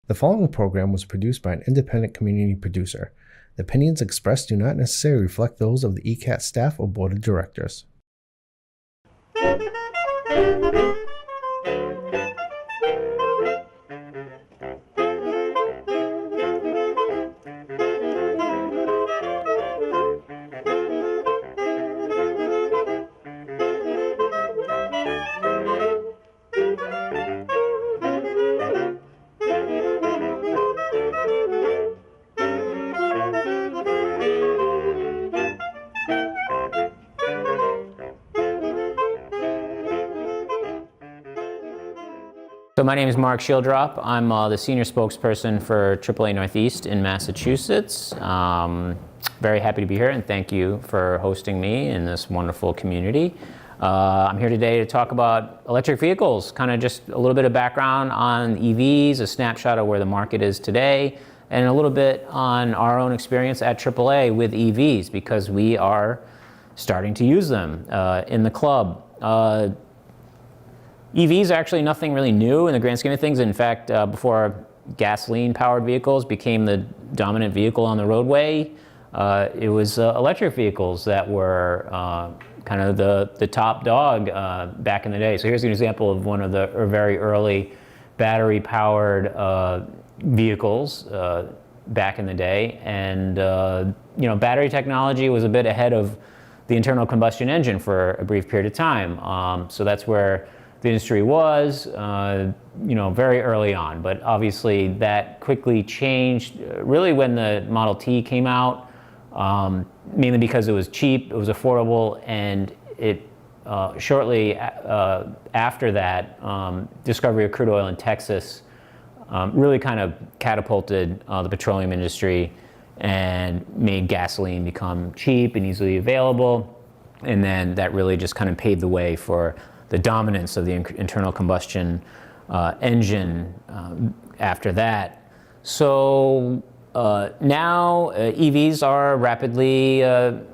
The following program was produced by an independent community producer. The opinions expressed do not necessarily reflect those of the ECAT staff or board of directors. So my name is Mark Schieldrop. I'm the senior spokesperson for AAA Northeast in Massachusetts. Very happy to be here and thank you for hosting me in this wonderful community. I'm here today to talk about electric vehicles, kind of just a little bit of background on EVs, a snapshot of where the market is today, and a little bit on our own experience at AAA with EVs because we are starting to use them in the club. EVs are actually nothing really new in the grand scheme of things. In fact, before gasoline-powered vehicles became the dominant vehicle on the roadway, it was electric vehicles that were kind of the top dog back in the day. So here's an example of one of the very early battery-powered vehicles back in the day. And battery technology was a bit ahead of the internal combustion engine for a brief period of time. So that's where the industry was, very early on, but obviously that quickly changed really when the Model T came out, mainly because it was cheap, it was affordable, and it shortly after that, discovery of crude oil in Texas really kind of catapulted the petroleum industry and made gasoline become cheap and easily available, and then that really just kind of paved the way for the dominance of the internal combustion engine after that. So now EVs are rapidly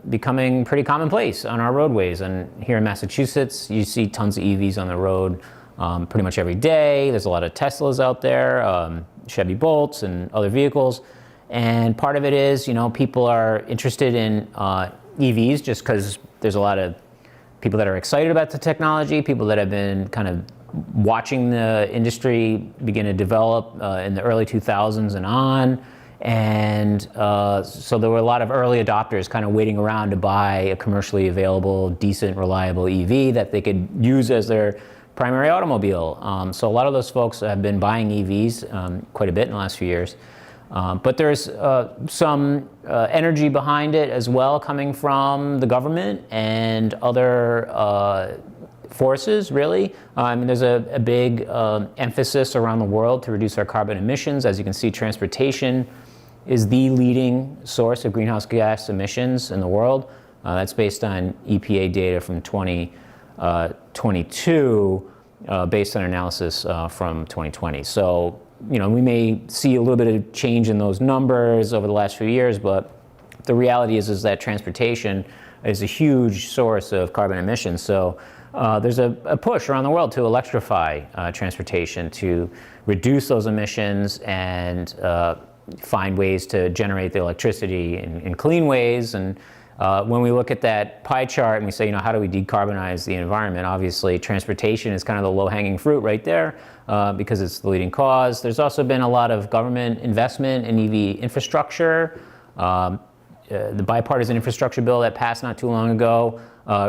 becoming pretty commonplace on our roadways. And here in Massachusetts, you see tons of EVs on the road pretty much every day. There's a lot of Teslas out there, Chevy Bolts and other vehicles. And part of it is, people are interested in EVs just because there's a lot of people that are excited about the technology, people that have been kind of watching the industry begin to develop in the early 2000s and on. And so there were a lot of early adopters kind of waiting around to buy a commercially available, decent, reliable EV that they could use as their primary automobile. So a lot of those folks have been buying EVs quite a bit in the last few years. But there's some energy behind it as well, coming from the government and other forces, really. There's a big emphasis around the world to reduce our carbon emissions. As you can see, transportation is the leading source of greenhouse gas emissions in the world. That's based on EPA data from 2022, based on analysis from 2020. So we may see a little bit of change in those numbers over the last few years, but the reality is that transportation is a huge source of carbon emissions. So there's a push around the world to electrify transportation, to reduce those emissions and find ways to generate the electricity in clean ways. And when we look at that pie chart and we say, how do we decarbonize the environment? Obviously, transportation is kind of the low-hanging fruit right there because it's the leading cause. There's also been a lot of government investment in EV infrastructure. The bipartisan infrastructure bill that passed not too long ago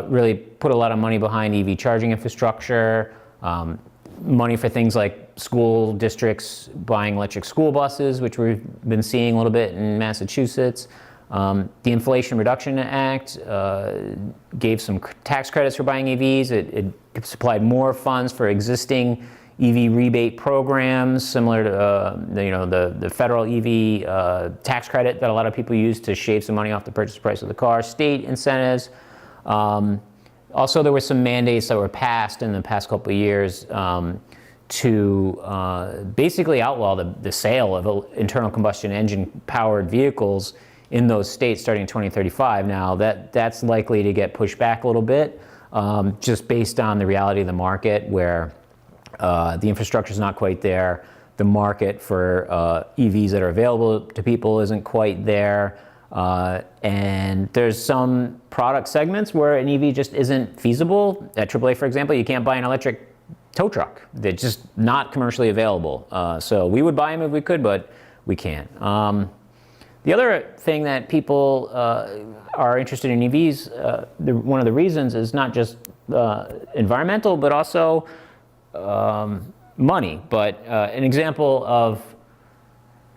really put a lot of money behind EV charging infrastructure, money for things like school districts buying electric school buses, which we've been seeing a little bit in Massachusetts. The Inflation Reduction Act gave some tax credits for buying EVs. It supplied more funds for existing EV rebate programs, similar to the federal EV tax credit that a lot of people use to shave some money off the purchase price of the car. State incentives. Also, there were some mandates that were passed in the past couple of years to basically outlaw the sale of internal combustion engine powered vehicles in those states starting in 2035. Now that's likely to get pushed back a little bit, just based on the reality of the market where the infrastructure is not quite there. the market for EVs that are available to people isn't quite there. And there's some product segments where an EV just isn't feasible. At AAA, for example, you can't buy an electric tow truck. They're just not commercially available. So we would buy them if we could, but we can't. The other thing that people are interested in EVs, one of the reasons is not just environmental, but also money. But an example of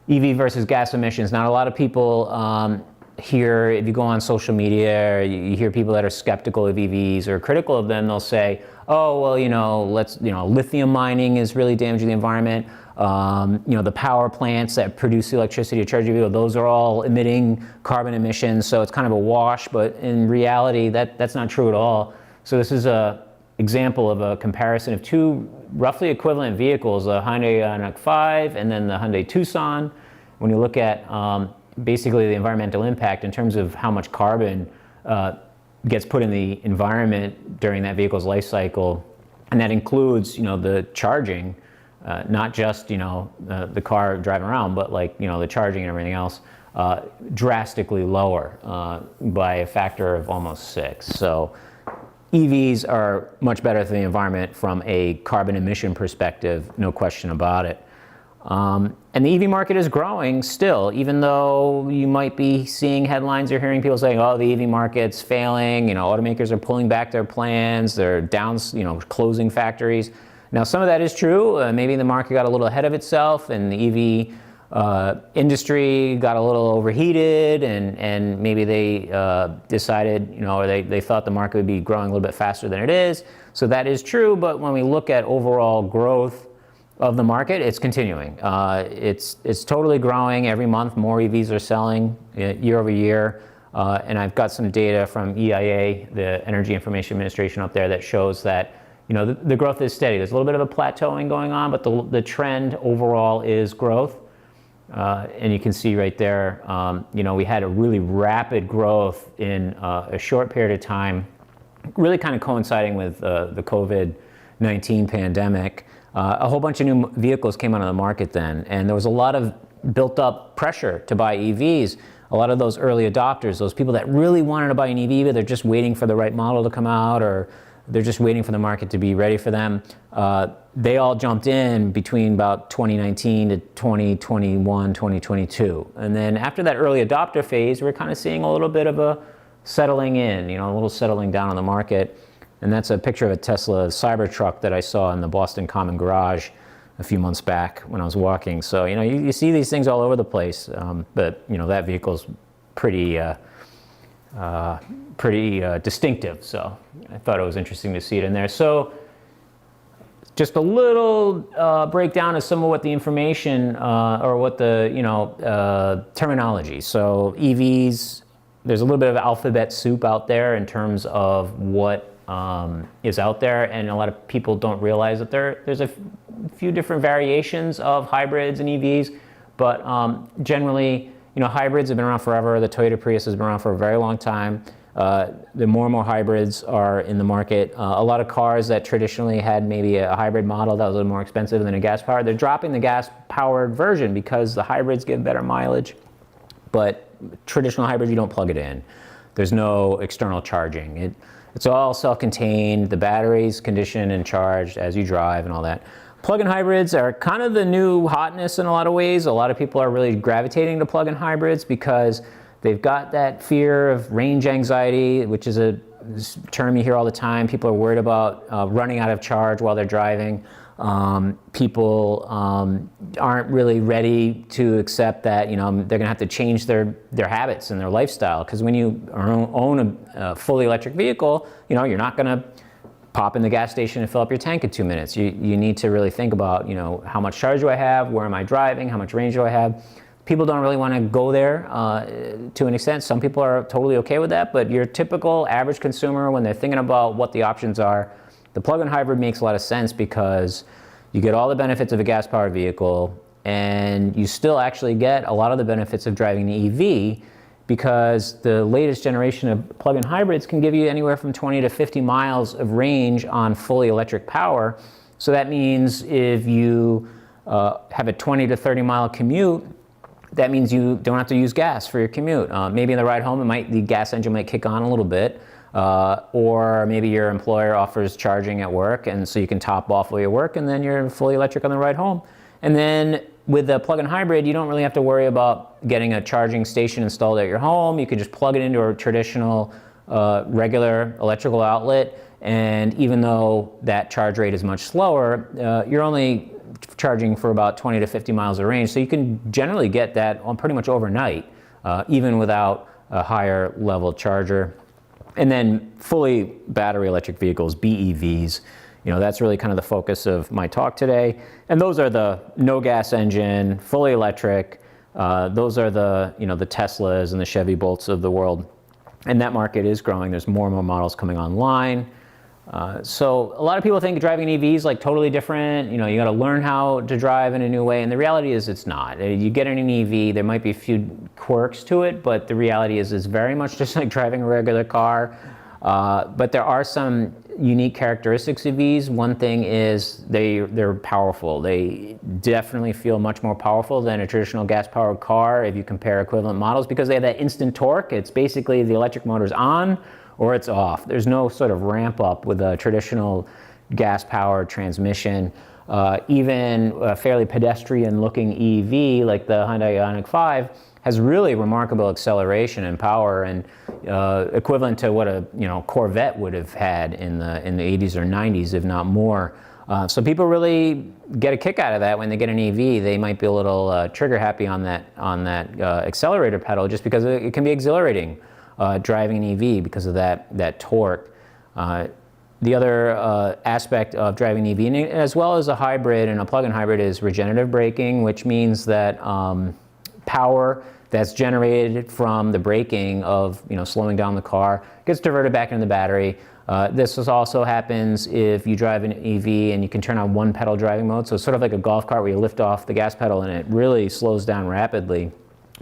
EV versus gas emissions. Not a lot of people hear, if you go on social media, or you hear people that are skeptical of EVs or critical of them, they'll say, oh, well, lithium mining is really damaging the environment. The power plants that produce the electricity to charge your vehicle, those are all emitting carbon emissions, so it's kind of a wash, but in reality, that's not true at all. So this is an example of a comparison of two roughly equivalent vehicles, the Hyundai Ioniq 5 and then the Hyundai Tucson. When you look at basically the environmental impact in terms of how much carbon gets put in the environment during that vehicle's life cycle, and that includes, the charging, not just, the car driving around, but the charging and everything else, drastically lower by a factor of almost 6. So EVs are much better for the environment from a carbon emission perspective, no question about it. And the EV market is growing still, even though you might be seeing headlines or hearing people saying, oh, the EV market's failing, automakers are pulling back their plans, they're down, closing factories. Now, some of that is true. Maybe the market got a little ahead of itself and the EV industry got a little overheated, and maybe they decided, or they thought the market would be growing a little bit faster than it is. So that is true, but when we look at overall growth of the market, it's continuing. It's totally growing every month. More EVs are selling year over year. And I've got some data from EIA, the Energy Information Administration up there, that shows that the growth is steady. There's a little bit of a plateauing going on, but the trend overall is growth. And you can see right there, we had a really rapid growth in a short period of time, really kind of coinciding with the COVID-19 pandemic. A whole bunch of new vehicles came onto the market then, and there was a lot of built up pressure to buy EVs. A lot of those early adopters, those people that really wanted to buy an EV, but they're just waiting for the right model to come out, or they're just waiting for the market to be ready for them. They all jumped in between about 2019 to 2021, 2022. And then after that early adopter phase, we're kind of seeing a little bit of a settling in, a little settling down on the market. And that's a picture of a Tesla Cybertruck that I saw in the Boston Common Garage a few months back when I was walking. So, you see these things all over the place, but, that vehicle's pretty distinctive. So I thought it was interesting to see it in there. So just a little breakdown of some of what the information or what the, terminology. So EVs, there's a little bit of alphabet soup out there in terms of what is out there, and a lot of people don't realize that there's a few different variations of hybrids and EVs, but generally, hybrids have been around forever. The Toyota Prius has been around for a very long time. The more and more hybrids are in the market. A lot of cars that traditionally had maybe a hybrid model that was a little more expensive than a gas-powered, they're dropping the gas-powered version because the hybrids give better mileage, but traditional hybrids, you don't plug it in. There's no external charging. It's all self-contained. The batteries condition and charged as you drive and all that. Plug-in hybrids are kind of the new hotness in a lot of ways. A lot of people are really gravitating to plug-in hybrids because they've got that fear of range anxiety, which is a term you hear all the time. People are worried about running out of charge while they're driving. People aren't really ready to accept that they're going to have to change their habits and their lifestyle, because when you own a fully electric vehicle, you're not going to pop in the gas station and fill up your tank in 2 minutes. You need to really think about how much charge do I have, where am I driving, how much range do I have. People don't really want to go there to an extent. Some people are totally okay with that, but your typical average consumer, when they're thinking about what the options are, the plug-in hybrid makes a lot of sense because you get all the benefits of a gas-powered vehicle, and you still actually get a lot of the benefits of driving an EV, because the latest generation of plug-in hybrids can give you anywhere from 20 to 50 miles of range on fully electric power. So that means if you have a 20 to 30 mile commute, that means you don't have to use gas for your commute. Maybe in the ride home, the gas engine might kick on a little bit, or maybe your employer offers charging at work, and so you can top off while you work, and then you're fully electric on the ride home. And then with the plug-in hybrid, you don't really have to worry about getting a charging station installed at your home. You can just plug it into a traditional regular electrical outlet, and even though that charge rate is much slower, you're only charging for about 20 to 50 miles of range, so you can generally get that on pretty much overnight, even without a higher level charger. And then fully battery electric vehicles, BEVs, that's really kind of the focus of my talk today. And those are the no gas engine, fully electric. Those are the the Teslas and the Chevy Bolts of the world. And that market is growing. There's more and more models coming online. So a lot of people think driving an EV is like totally different. You got to learn how to drive in a new way. And the reality is it's not. You get in an EV, there might be a few quirks to it, but the reality is it's very much just like driving a regular car. But there are some unique characteristics of EVs. One thing is they're powerful. They definitely feel much more powerful than a traditional gas-powered car if you compare equivalent models, because they have that instant torque. It's basically the electric motor's on or it's off. There's no sort of ramp up with a traditional gas-powered transmission. Even a fairly pedestrian-looking EV like the Hyundai Ioniq 5 has really remarkable acceleration and power, and equivalent to what a Corvette would have had in the 80s or 90s, if not more. So people really get a kick out of that when they get an EV. They might be a little trigger happy on that accelerator pedal, just because it can be exhilarating driving an EV because of that torque. The other aspect of driving an EV, and as well as a hybrid and a plug-in hybrid, is regenerative braking, which means that power that's generated from the braking of slowing down the car gets diverted back into the battery. This also happens if you drive an EV and you can turn on one pedal driving mode. So it's sort of like a golf cart where you lift off the gas pedal and it really slows down rapidly.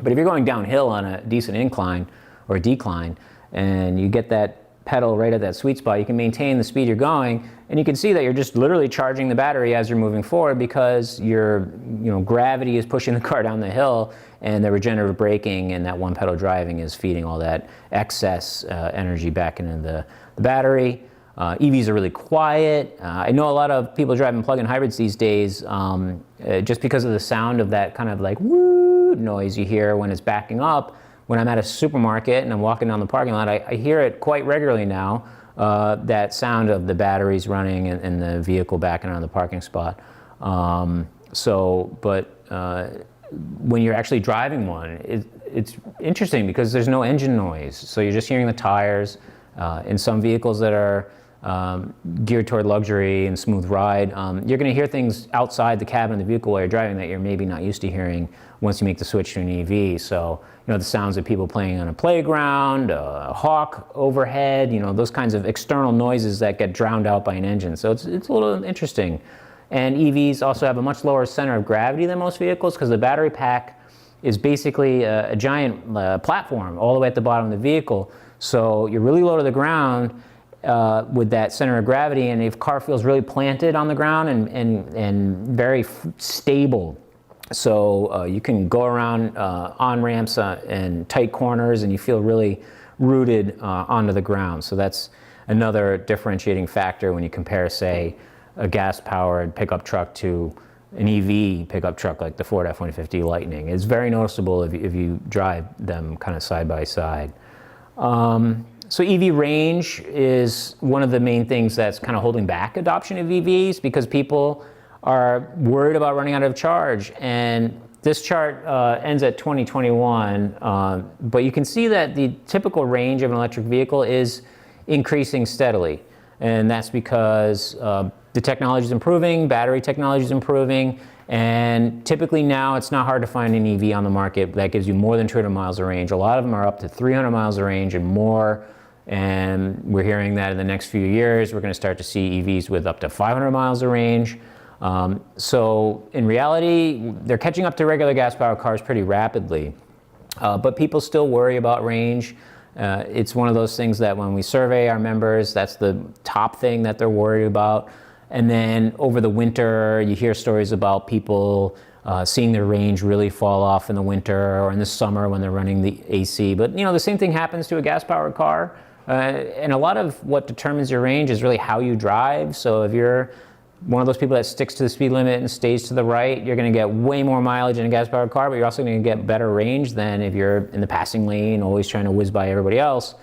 But if you're going downhill on a decent incline or decline and you get that pedal right at that sweet spot, you can maintain the speed you're going, and you can see that you're just literally charging the battery as you're moving forward, because your gravity is pushing the car down the hill, and the regenerative braking and that one pedal driving is feeding all that excess energy back into the battery. EVs are really quiet. I know a lot of people driving plug-in hybrids these days just because of the sound of that kind of like woo noise you hear when it's backing up. When I'm at a supermarket and I'm walking down the parking lot, I hear it quite regularly now, that sound of the batteries running and the vehicle backing out of the parking spot. When you're actually driving one, it's interesting because there's no engine noise. So you're just hearing the tires. In some vehicles that are geared toward luxury and smooth ride, you're going to hear things outside the cabin of the vehicle while you're driving that you're maybe not used to hearing once you make the switch to an EV. So, the sounds of people playing on a playground, a hawk overhead, those kinds of external noises that get drowned out by an engine. So it's a little interesting. And EVs also have a much lower center of gravity than most vehicles, because the battery pack is basically a giant platform all the way at the bottom of the vehicle. So you're really low to the ground with that center of gravity, and if the car feels really planted on the ground and very stable. So you can go around on ramps and tight corners, and you feel really rooted onto the ground. So that's another differentiating factor when you compare, say, a gas-powered pickup truck to an EV pickup truck like the Ford F-150 Lightning. It's very noticeable if you drive them kind of side by side. So EV range is one of the main things that's kind of holding back adoption of EVs, because people are worried about running out of charge. And this chart ends at 2021, but you can see that the typical range of an electric vehicle is increasing steadily. And that's because the technology is improving, battery technology is improving, and typically now it's not hard to find an EV on the market that gives you more than 200 miles of range. A lot of them are up to 300 miles of range and more, and we're hearing that in the next few years we're going to start to see EVs with up to 500 miles of range. So in reality, they're catching up to regular gas-powered cars pretty rapidly, but people still worry about range. It's one of those things that when we survey our members, that's the top thing that they're worried about. And then over the winter, you hear stories about people seeing their range really fall off in the winter or in the summer when they're running the AC. But the same thing happens to a gas-powered car. And a lot of what determines your range is really how you drive. So if you're one of those people that sticks to the speed limit and stays to the right, you're going to get way more mileage in a gas-powered car, but you're also going to get better range than if you're in the passing lane, always trying to whiz by everybody else.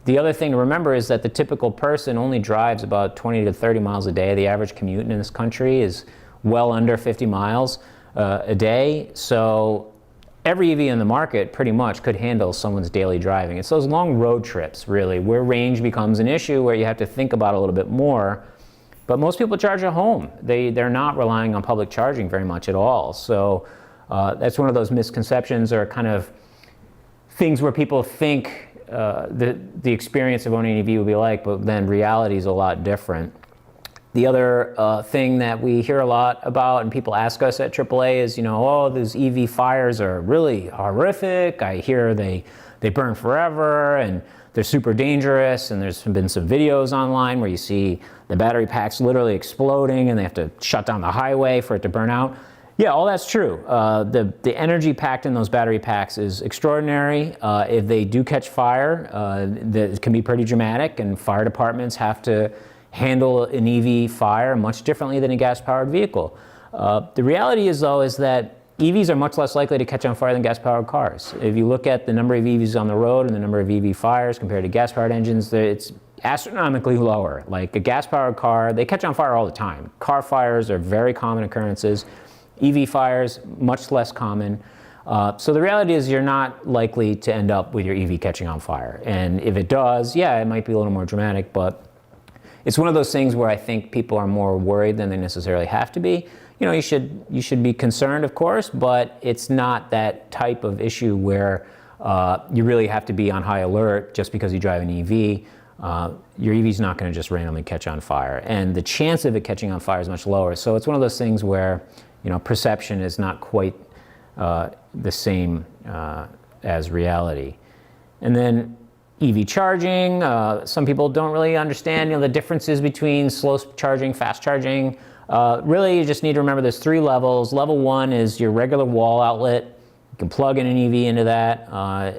The other thing to remember is that the typical person only drives about 20 to 30 miles a day. The average commute in this country is well under 50 miles a day. So every EV in the market pretty much could handle someone's daily driving. It's those long road trips, really, where range becomes an issue, where you have to think about it a little bit more. But most people charge at home. They're not relying on public charging very much at all. So that's one of those misconceptions or kind of things where people think the experience of owning an EV will be like, but then reality is a lot different. The other thing that we hear a lot about and people ask us at AAA is, those EV fires are really horrific. I hear they burn forever and they're super dangerous, and there's been some videos online where you see the battery packs literally exploding and they have to shut down the highway for it to burn out. Yeah, all that's true. The energy packed in those battery packs is extraordinary. If they do catch fire, that can be pretty dramatic, and fire departments have to handle an EV fire much differently than a gas-powered vehicle. The reality is, though, is that EVs are much less likely to catch on fire than gas-powered cars. If you look at the number of EVs on the road and the number of EV fires compared to gas-powered engines, it's astronomically lower. Like a gas-powered car, they catch on fire all the time. Car fires are very common occurrences. EV fires, much less common. So the reality is you're not likely to end up with your EV catching on fire. And if it does, yeah, it might be a little more dramatic, but it's one of those things where I think people are more worried than they necessarily have to be. You should be concerned, of course, but it's not that type of issue where you really have to be on high alert just because you drive an EV. Your EV's not going to just randomly catch on fire, and the chance of it catching on fire is much lower. So it's one of those things where perception is not quite the same as reality. And then EV charging, some people don't really understand the differences between slow charging, fast charging. Really, you just need to remember there's 3 levels. Level 1 is your regular wall outlet. You can plug in an EV into that.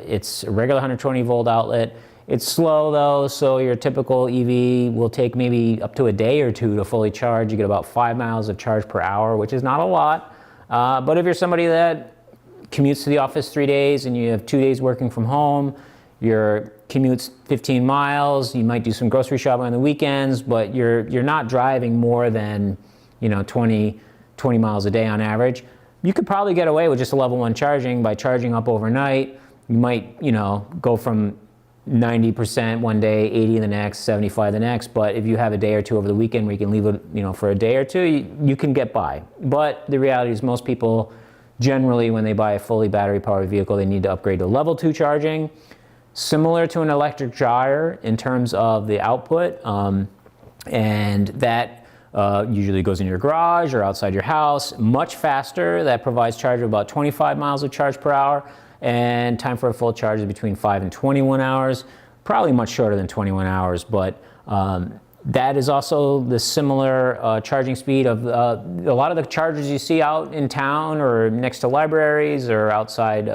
It's a regular 120 volt outlet. It's slow though, so your typical EV will take maybe up to a day or 2 to fully charge. You get about 5 miles of charge per hour, which is not a lot. But if you're somebody that commutes to the office 3 days and you have 2 days working from home, your commute's 15 miles, you might do some grocery shopping on the weekends, but you're not driving more than 20 miles a day on average. You could probably get away with just a level 1 charging by charging up overnight. You might, go from 90% one day, 80 the next, 75 the next. But if you have a day or 2 over the weekend where you can leave it, for a day or 2, you can get by. But the reality is most people generally, when they buy a fully battery powered vehicle, they need to upgrade to level 2 charging, similar to an electric dryer in terms of the output. And that usually goes in your garage or outside your house, much faster. That provides charge of about 25 miles of charge per hour, and time for a full charge is between 5 and 21 hours, probably much shorter than 21 hours, but that is also the similar charging speed of a lot of the chargers you see out in town or next to libraries or outside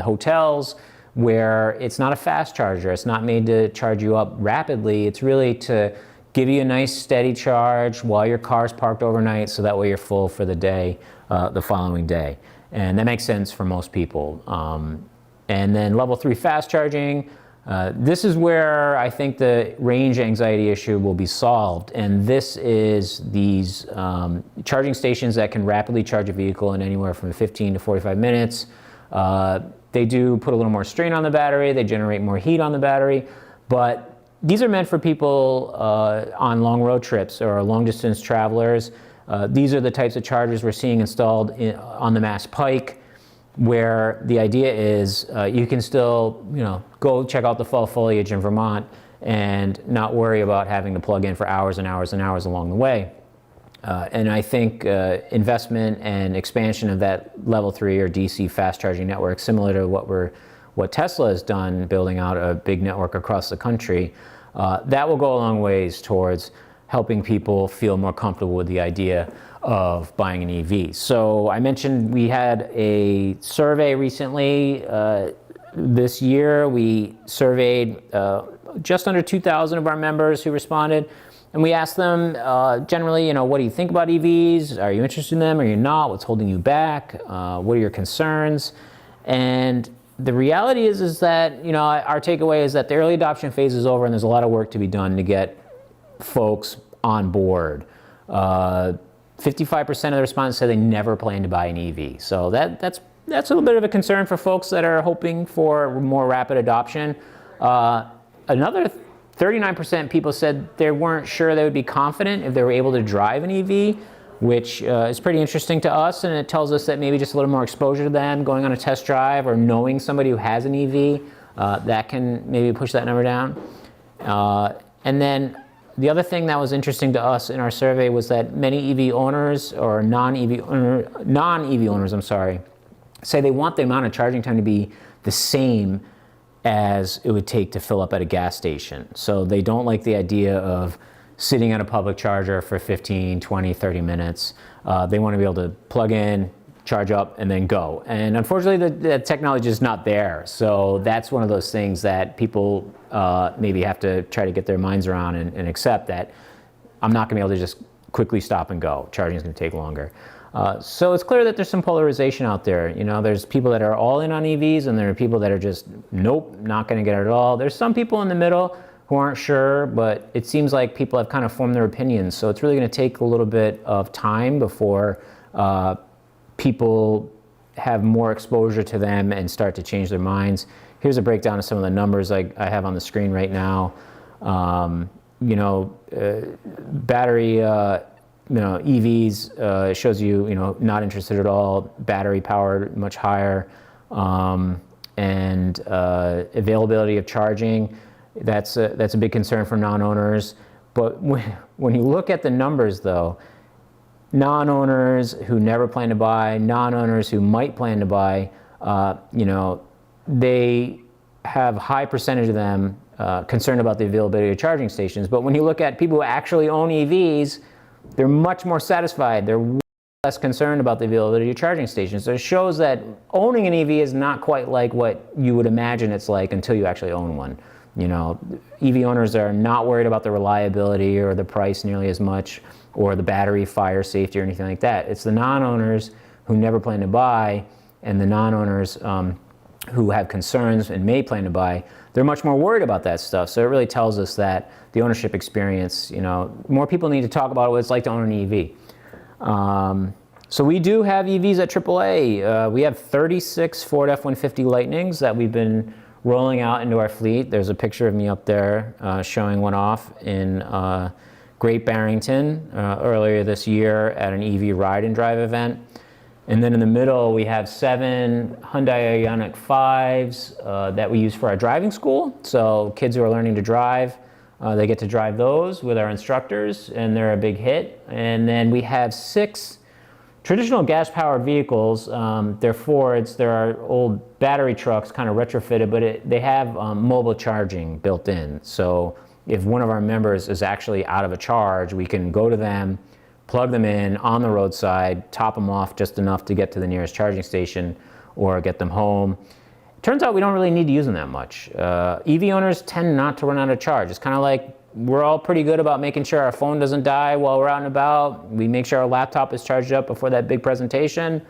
hotels, where it's not a fast charger. It's not made to charge you up rapidly. It's really to give you a nice steady charge while your car's parked overnight, so that way you're full for the day, the following day. And that makes sense for most people. And then level 3 fast charging, this is where I think the range anxiety issue will be solved. And this is these charging stations that can rapidly charge a vehicle in anywhere from 15 to 45 minutes. They do put a little more strain on the battery, they generate more heat on the battery, but these are meant for people on long road trips or long distance travelers. These are the types of chargers we're seeing installed on the Mass Pike, where the idea is you can still go check out the fall foliage in Vermont and not worry about having to plug in for hours and hours and hours along the way. And I think investment and expansion of that level 3 or DC fast charging network, similar to what Tesla has done, building out a big network across the country, that will go a long ways towards helping people feel more comfortable with the idea of buying an EV. So I mentioned we had a survey recently. This year we surveyed just under 2,000 of our members who responded. And we asked them generally, what do you think about EVs? Are you interested in them? Are you not? What's holding you back? What are your concerns? And the reality is that, our takeaway is that the early adoption phase is over and there's a lot of work to be done to get folks on board. 55% of the respondents said they never plan to buy an EV. So that's a little bit of a concern for folks that are hoping for more rapid adoption. Another 39% people said they weren't sure they would be confident if they were able to drive an EV, which is pretty interesting to us, and it tells us that maybe just a little more exposure to them, going on a test drive or knowing somebody who has an EV, that can maybe push that number down. And then the other thing that was interesting to us in our survey was that many EV owners or non-EV owners, say they want the amount of charging time to be the same as it would take to fill up at a gas station. So they don't like the idea of sitting at a public charger for 15, 20, 30 minutes. They want to be able to plug in, charge up, and then go. And unfortunately, the technology is not there. So that's one of those things that people maybe have to try to get their minds around and accept that I'm not going to be able to just quickly stop and go. Charging is going to take longer. So it's clear that there's some polarization out there. There's people that are all in on EVs, and there are people that are just, nope, not going to get it at all. There's some people in the middle who aren't sure, but it seems like people have kind of formed their opinions. So it's really going to take a little bit of time before people have more exposure to them and start to change their minds. Here's a breakdown of some of the numbers I have on the screen right now. Battery, EVs shows you, not interested at all. Battery powered, much higher. And availability of charging, that's a big concern for non-owners. But when you look at the numbers, though, non-owners who never plan to buy, non-owners who might plan to buy, they have a high percentage of them concerned about the availability of charging stations. But when you look at people who actually own EVs, they're much more satisfied. They're less concerned about the availability of charging stations. So it shows that owning an EV is not quite like what you would imagine it's like until you actually own one. EV owners are not worried about the reliability or the price nearly as much, or the battery fire safety or anything like that. It's the non-owners who never plan to buy, and the non-owners who have concerns and may plan to buy, they're much more worried about that stuff. So it really tells us that the ownership experience, more people need to talk about what it's like to own an EV. So we do have EVs at AAA. We have 36 Ford F-150 Lightnings that we've been rolling out into our fleet. There's a picture of me up there showing one off in Great Barrington earlier this year at an EV ride and drive event. And then in the middle, we have 7 Hyundai Ioniq 5s that we use for our driving school. So kids who are learning to drive, they get to drive those with our instructors, and they're a big hit. And then we have 6 traditional gas-powered vehicles. They're Fords. They're our old battery trucks, kind of retrofitted, but they have mobile charging built in. So if one of our members is actually out of a charge, we can go to them, plug them in on the roadside, top them off just enough to get to the nearest charging station or get them home. Turns out we don't really need to use them that much. EV owners tend not to run out of charge. It's kind of like we're all pretty good about making sure our phone doesn't die while we're out and about. We make sure our laptop is charged up before that big presentation.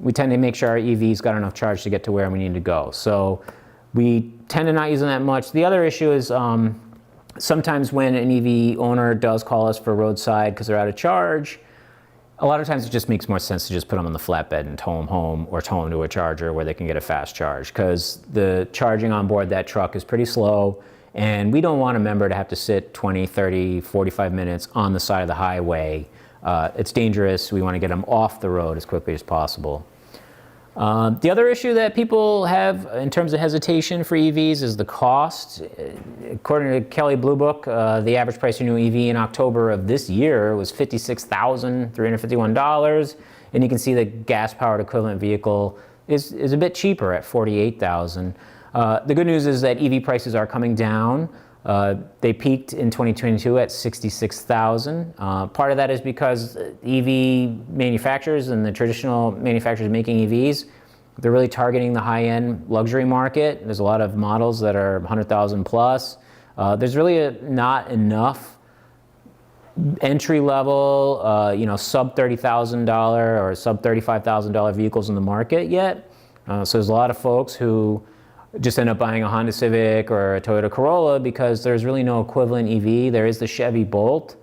We tend to make sure our EV's got enough charge to get to where we need to go. So we tend to not use them that much. The other issue is sometimes when an EV owner does call us for roadside because they're out of charge, a lot of times it just makes more sense to just put them on the flatbed and tow them home or tow them to a charger where they can get a fast charge, because the charging on board that truck is pretty slow, and we don't want a member to have to sit 20, 30, 45 minutes on the side of the highway. It's dangerous. We want to get them off the road as quickly as possible. The other issue that people have in terms of hesitation for EVs is the cost. According to Kelley Blue Book, the average price of a new EV in October of this year was $56,351, and you can see the gas-powered equivalent vehicle is a bit cheaper at $48,000. The good news is that EV prices are coming down. They peaked in 2022 at 66,000. Part of that is because EV manufacturers and the traditional manufacturers making EVs, they're really targeting the high-end luxury market. There's a lot of models that are 100,000 plus. There's really not enough entry level, sub $30,000 or sub $35,000 vehicles in the market yet. So there's a lot of folks who just end up buying a Honda Civic or a Toyota Corolla because there's really no equivalent EV. There is the Chevy Bolt,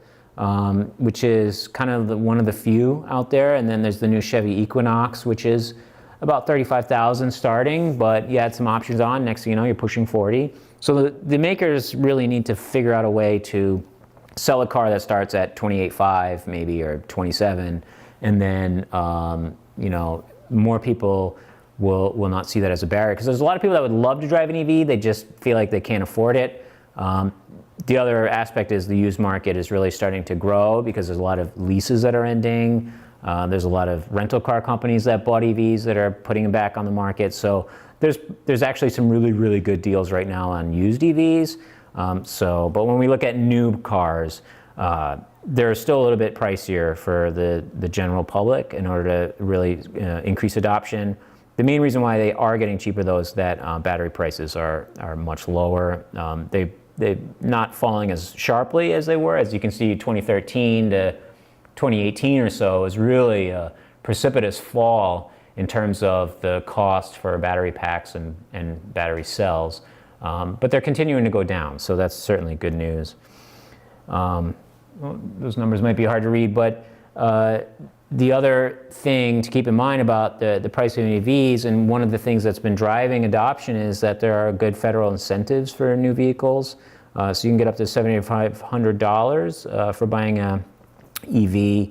which is kind of one of the few out there. And then there's the new Chevy Equinox, which is about 35,000 starting, but you add some options on, next thing you know, you're pushing 40. So the makers really need to figure out a way to sell a car that starts at 28.5 maybe, or 27, and then more people will not see that as a barrier, because there's a lot of people that would love to drive an EV, they just feel like they can't afford it. The other aspect is the used market is really starting to grow because there's a lot of leases that are ending. There's a lot of rental car companies that bought EVs that are putting them back on the market. So there's actually some really, really good deals right now on used EVs. But when we look at new cars, they're still a little bit pricier for the general public in order to really increase adoption. The main reason why they are getting cheaper, though, is that battery prices are much lower. They're not falling as sharply as they were. As you can see, 2013 to 2018 or so is really a precipitous fall in terms of the cost for battery packs and battery cells. But they're continuing to go down, so that's certainly good news. Those numbers might be hard to read, but the other thing to keep in mind about the price of EVs, and one of the things that's been driving adoption, is that there are good federal incentives for new vehicles. So you can get up to $7,500 for buying a EV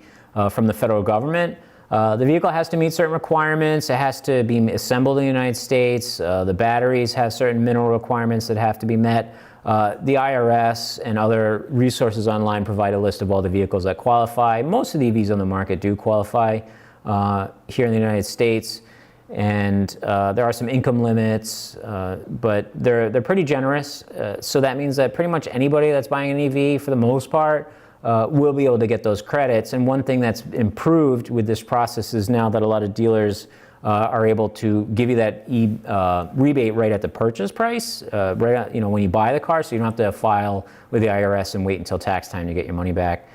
from the federal government. The vehicle has to meet certain requirements. It has to be assembled in the United States. The batteries have certain mineral requirements that have to be met. The IRS and other resources online provide a list of all the vehicles that qualify. Most of the EVs on the market do qualify here in the United States. And there are some income limits, but they're pretty generous. So that means that pretty much anybody that's buying an EV, for the most part, will be able to get those credits. And one thing that's improved with this process is now that a lot of dealers are able to give you that rebate right at the purchase price, when you buy the car, so you don't have to file with the IRS and wait until tax time to get your money back.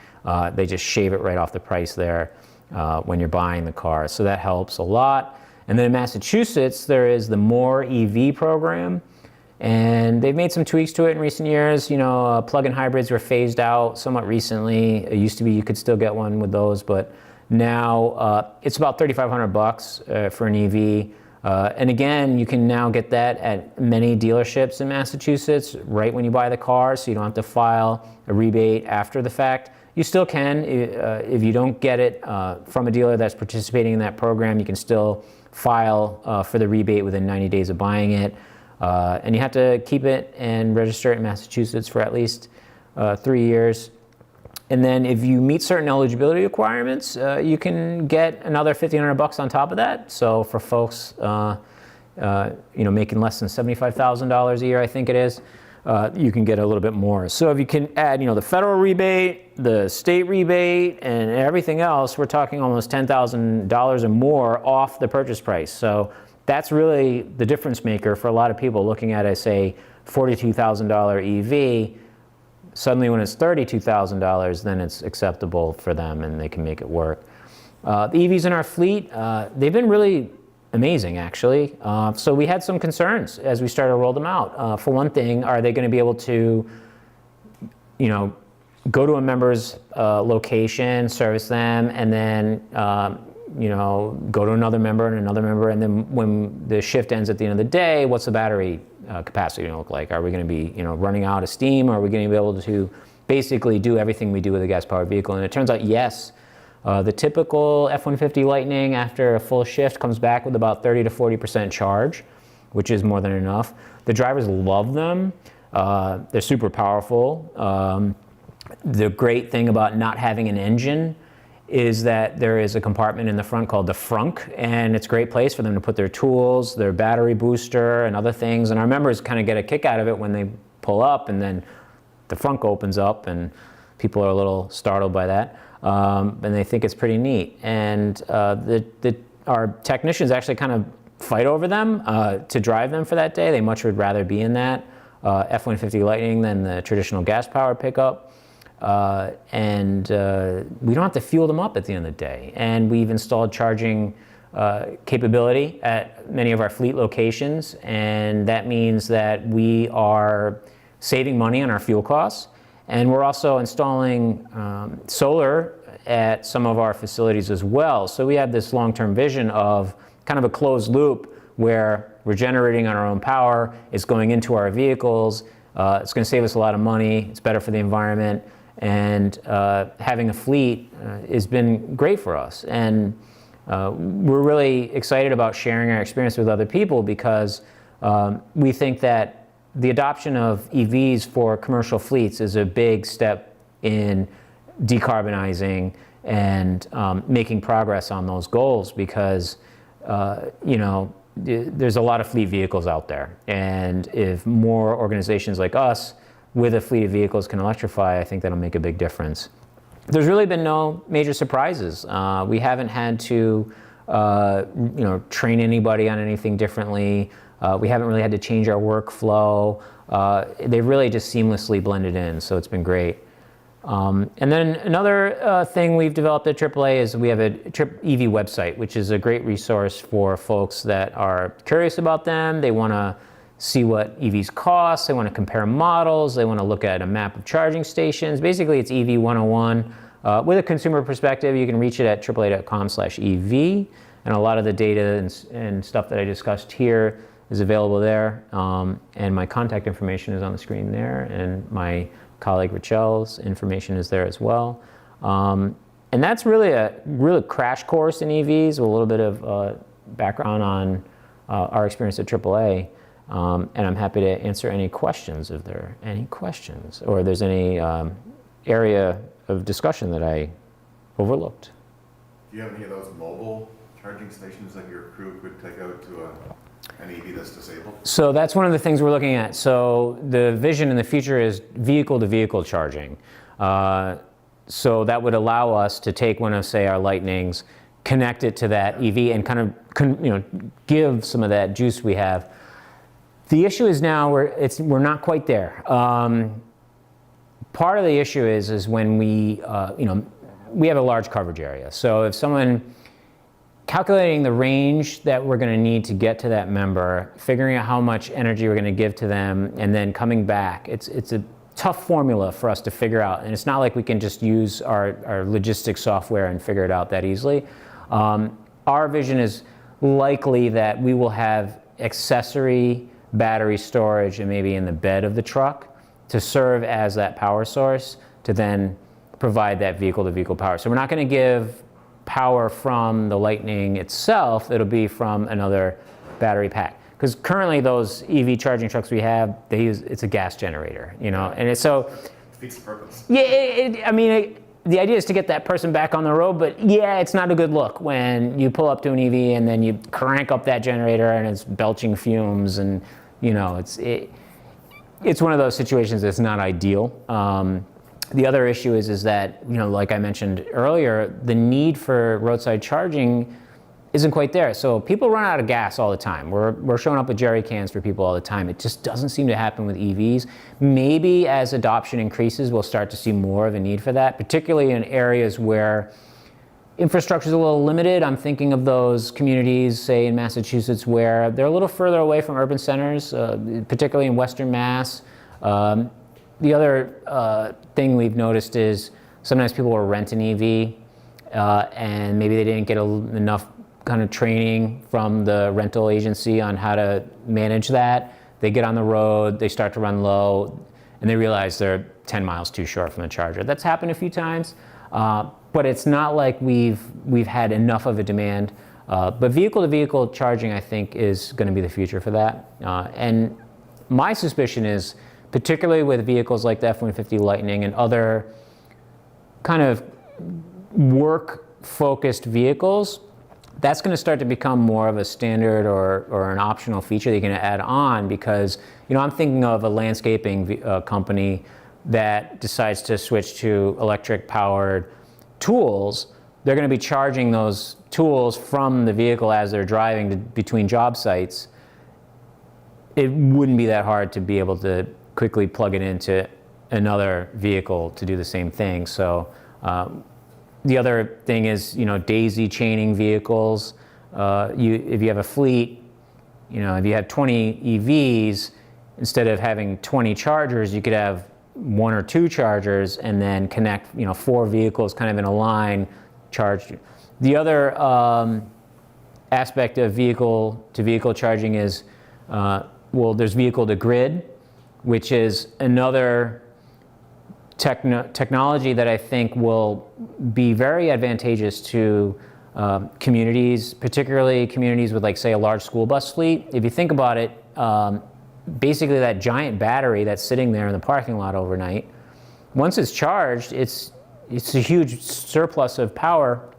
They just shave it right off the price there when you're buying the car. So that helps a lot. And then in Massachusetts, there is the More EV program. And they've made some tweaks to it in recent years. Plug-in hybrids were phased out somewhat recently. It used to be you could still get one with those, but now it's about $3,500 for an EV. And again, you can now get that at many dealerships in Massachusetts right when you buy the car, so you don't have to file a rebate after the fact. You still can. If you don't get it from a dealer that's participating in that program, you can still file for the rebate within 90 days of buying it. And you have to keep it and register it in Massachusetts for at least 3 years. And then if you meet certain eligibility requirements, you can get another $1,500 on top of that. So for folks making less than $75,000 a year, I think it is, you can get a little bit more. So if you can add the federal rebate, the state rebate, and everything else, we're talking almost $10,000 or more off the purchase price. So that's really the difference maker for a lot of people looking at a, say, $42,000 EV. Suddenly when it's $32,000, then it's acceptable for them and they can make it work. The EVs in our fleet, they've been really amazing, actually. So we had some concerns as we started to roll them out. For one thing, are they going to be able to, go to a member's location, service them, and then go to another member, and then when the shift ends at the end of the day, what's the battery capacity going to look like? Are we going to be running out of steam, or are we going to be able to basically do everything we do with a gas-powered vehicle? And it turns out, yes. The typical F-150 Lightning, after a full shift, comes back with about 30 to 40% charge, which is more than enough. The drivers love them. They're super powerful. The great thing about not having an engine is that there is a compartment in the front called the frunk, and it's a great place for them to put their tools, their battery booster, and other things. And our members kind of get a kick out of it when they pull up and then the front opens up, and people are a little startled by that, and they think it's pretty neat. And our technicians actually kind of fight over them to drive them for that day. They much would rather be in that F-150 Lightning than the traditional gas-powered pickup. And we don't have to fuel them up at the end of the day. And we've installed charging capability at many of our fleet locations, and that means that we are saving money on our fuel costs. And we're also installing solar at some of our facilities as well. So we have this long-term vision of kind of a closed loop where we're generating our own power, it's going into our vehicles, it's going to save us a lot of money, it's better for the environment, and having a fleet has been great for us. And we're really excited about sharing our experience with other people because we think that the adoption of EVs for commercial fleets is a big step in decarbonizing and making progress on those goals, because there's a lot of fleet vehicles out there, and if more organizations like us with a fleet of vehicles can electrify, I think that'll make a big difference. There's really been no major surprises. We haven't had to train anybody on anything differently. We haven't really had to change our workflow. They've really just seamlessly blended in, so it's been great. And then another thing we've developed at AAA is we have a Trip EV website, which is a great resource for folks that are curious about them. They want to see what EVs cost, they want to compare models, they want to look at a map of charging stations. Basically, it's EV 101. With a consumer perspective, you can reach it at aaa.com/EV, and a lot of the data and stuff that I discussed here is available there. And my contact information is on the screen there, and my colleague Rachel's information is there as well. And that's really a crash course in EVs, with a little bit of background on our experience at AAA. And I'm happy to answer any questions if there are any questions, or if there's any area of discussion that I overlooked. Do you have any of those mobile charging stations that your crew could take out to an EV that's disabled? So that's one of the things we're looking at. So the vision in the future is vehicle-to-vehicle charging. So that would allow us to take one of, say, our Lightnings, connect it to that EV, and kind of give some of that juice we have. The issue is now we're not quite there. Part of the issue is when we have a large coverage area. So if someone calculating the range that we're going to need to get to that member, figuring out how much energy we're going to give to them, and then coming back, it's a tough formula for us to figure out. And it's not like we can just use our logistics software and figure it out that easily. Our vision is likely that we will have accessory battery storage and maybe in the bed of the truck to serve as that power source to then provide that vehicle-to-vehicle power. So we're not going to give power from the Lightning itself, it'll be from another battery pack. Because currently those EV charging trucks we have, it's a gas generator, and it's so... It defeats the purpose. Yeah, the idea is to get that person back on the road, but yeah, it's not a good look when you pull up to an EV and then you crank up that generator and it's belching fumes, and it's one of those situations that's not ideal. The other issue is that, like I mentioned earlier, the need for roadside charging isn't quite there. So people run out of gas all the time. We're showing up with jerry cans for people all the time. It just doesn't seem to happen with EVs. Maybe as adoption increases, we'll start to see more of a need for that, particularly in areas where infrastructure is a little limited. I'm thinking of those communities, say in Massachusetts, where they're a little further away from urban centers, particularly in Western Mass. The other thing we've noticed is sometimes people will rent an EV and maybe they didn't get enough kind of training from the rental agency on how to manage that. They get on the road, they start to run low, and they realize they're 10 miles too short from the charger. That's happened a few times, but it's not like we've had enough of a demand. But vehicle-to-vehicle charging, I think, is going to be the future for that. And my suspicion is, particularly with vehicles like the F-150 Lightning and other kind of work-focused vehicles, that's going to start to become more of a standard or an optional feature that you can add on, because I'm thinking of a landscaping company that decides to switch to electric powered tools, they're going to be charging those tools from the vehicle as they're driving between job sites. It wouldn't be that hard to be able to quickly plug it into another vehicle to do the same thing. So the other thing is, daisy chaining vehicles. If you have a fleet, if you have 20 EVs, instead of having 20 chargers, you could have 1 or 2 chargers and then connect, 4 vehicles kind of in a line charged. The other aspect of vehicle-to-vehicle charging is, there's vehicle-to-grid, which is another technology that I think will be very advantageous to communities, particularly communities with, like, say, a large school bus fleet. If you think about it, basically that giant battery that's sitting there in the parking lot overnight, once it's charged, it's a huge surplus of power.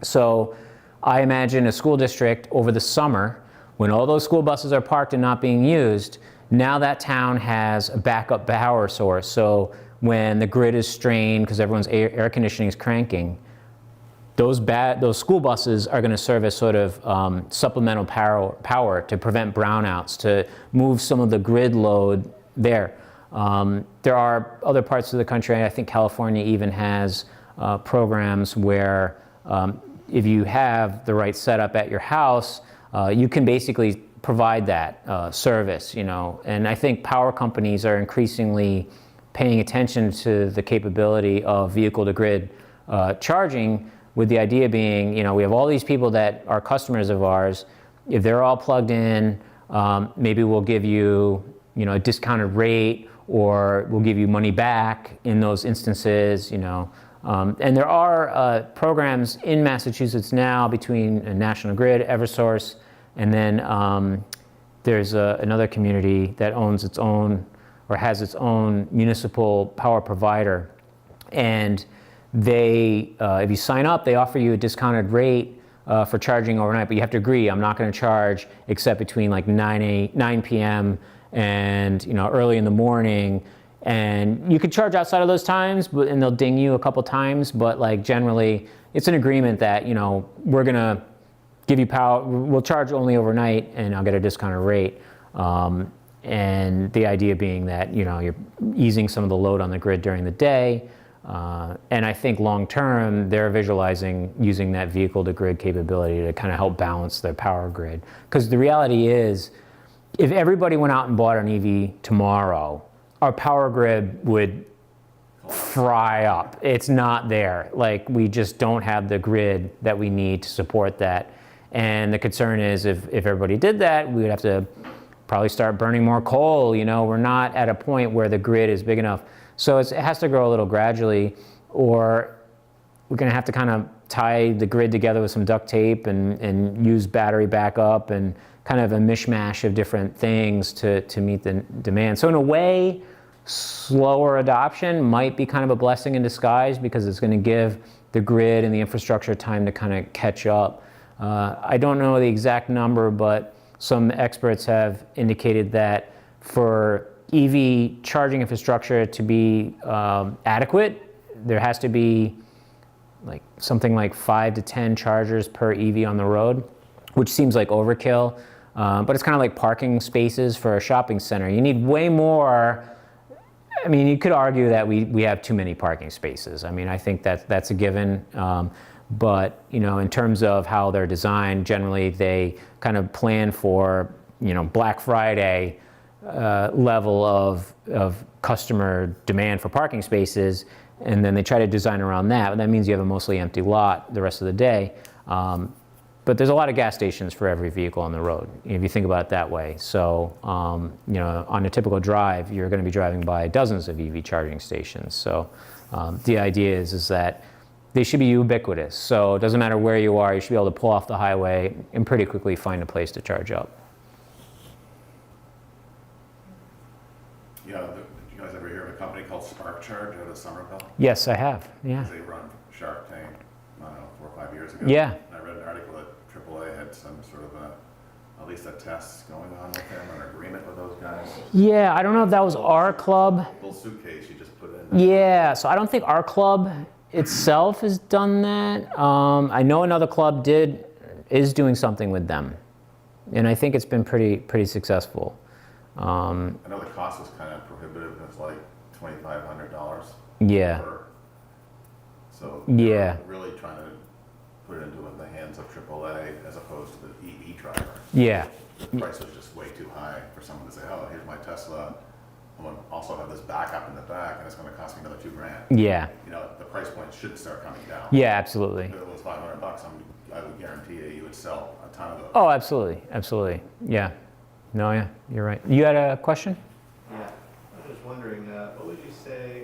So I imagine a school district over the summer, when all those school buses are parked and not being used, now that town has a backup power source. So when the grid is strained because everyone's air conditioning is cranking, those school buses are going to serve as sort of supplemental power to prevent brownouts, to move some of the grid load there. There are other parts of the country, I think California even has programs where if you have the right setup at your house, you can basically provide that service, And I think power companies are increasingly paying attention to the capability of vehicle-to-grid charging, with the idea being, we have all these people that are customers of ours. If they're all plugged in, maybe we'll give you, a discounted rate, or we'll give you money back in those instances, And there are programs in Massachusetts now between National Grid, Eversource, and then there's another community that owns its own or has its own municipal power provider. And they, if you sign up, they offer you a discounted rate for charging overnight, but you have to agree, I'm not going to charge except between like 9 p.m. and early in the morning. And you could charge outside of those times, and they'll ding you a couple times. But like generally, it's an agreement that we're going to give you power. We'll charge only overnight, and I'll get a discounted rate. And the idea being that you're easing some of the load on the grid during the day. And I think long term, they're visualizing using that vehicle-to-grid capability to kind of help balance their power grid. Because the reality is, if everybody went out and bought an EV tomorrow, our power grid would fry up. It's not there. Like, we just don't have the grid that we need to support that. And the concern is, if everybody did that, we would have to probably start burning more coal. We're not at a point where the grid is big enough. So it has to grow a little gradually, or we're going to have to kind of tie the grid together with some duct tape and use battery backup and kind of a mishmash of different things to meet the demand. So in a way, slower adoption might be kind of a blessing in disguise, because it's going to give the grid and the infrastructure time to kind of catch up. I don't know the exact number, but some experts have indicated that for EV charging infrastructure to be adequate, there has to be something like 5 to 10 chargers per EV on the road, which seems like overkill. But it's kind of like parking spaces for a shopping center. You need way more. I mean, you could argue that we have too many parking spaces. I mean, I think that's a given. But in terms of how they're designed, generally they kind of plan for Black Friday level of customer demand for parking spaces, and then they try to design around that. But that means you have a mostly empty lot the rest of the day. But there's a lot of gas stations for every vehicle on the road, if you think about it that way. So, on a typical drive, you're going to be driving by dozens of EV charging stations. So, the idea is that they should be ubiquitous. So it doesn't matter where you are, you should be able to pull off the highway and pretty quickly find a place to charge up. Yeah, did you guys ever hear of a company called Spark Charge out of Somerville? Yes, I have. Yeah. They run Shark Tank, I don't know, 4 or 5 years ago. Yeah. And I read an article that AAA had some sort of a at least a test going on with them, or an agreement with those guys? Yeah, I don't know if that was our club. Little suitcase you just put in. Yeah, so I don't think our club itself has done that. I know another club is doing something with them, and I think it's been pretty successful. I know the cost was kind of prohibitive. It's like $2,500. Yeah. So yeah, they're really trying to put it into the hands of AAA as opposed to the EV driver. yeah, The price was just way too high for someone to say, oh, here's my Tesla. I'm going to also have this backup in the back, and it's going to cost me another $2,000. yeah, You know, the price point should start coming down. yeah, absolutely. If it was $500, I would guarantee you would sell a ton of those. Oh, absolutely, absolutely. Yeah. No, yeah, you're right. You had a question? Yeah, I was just wondering, what would you say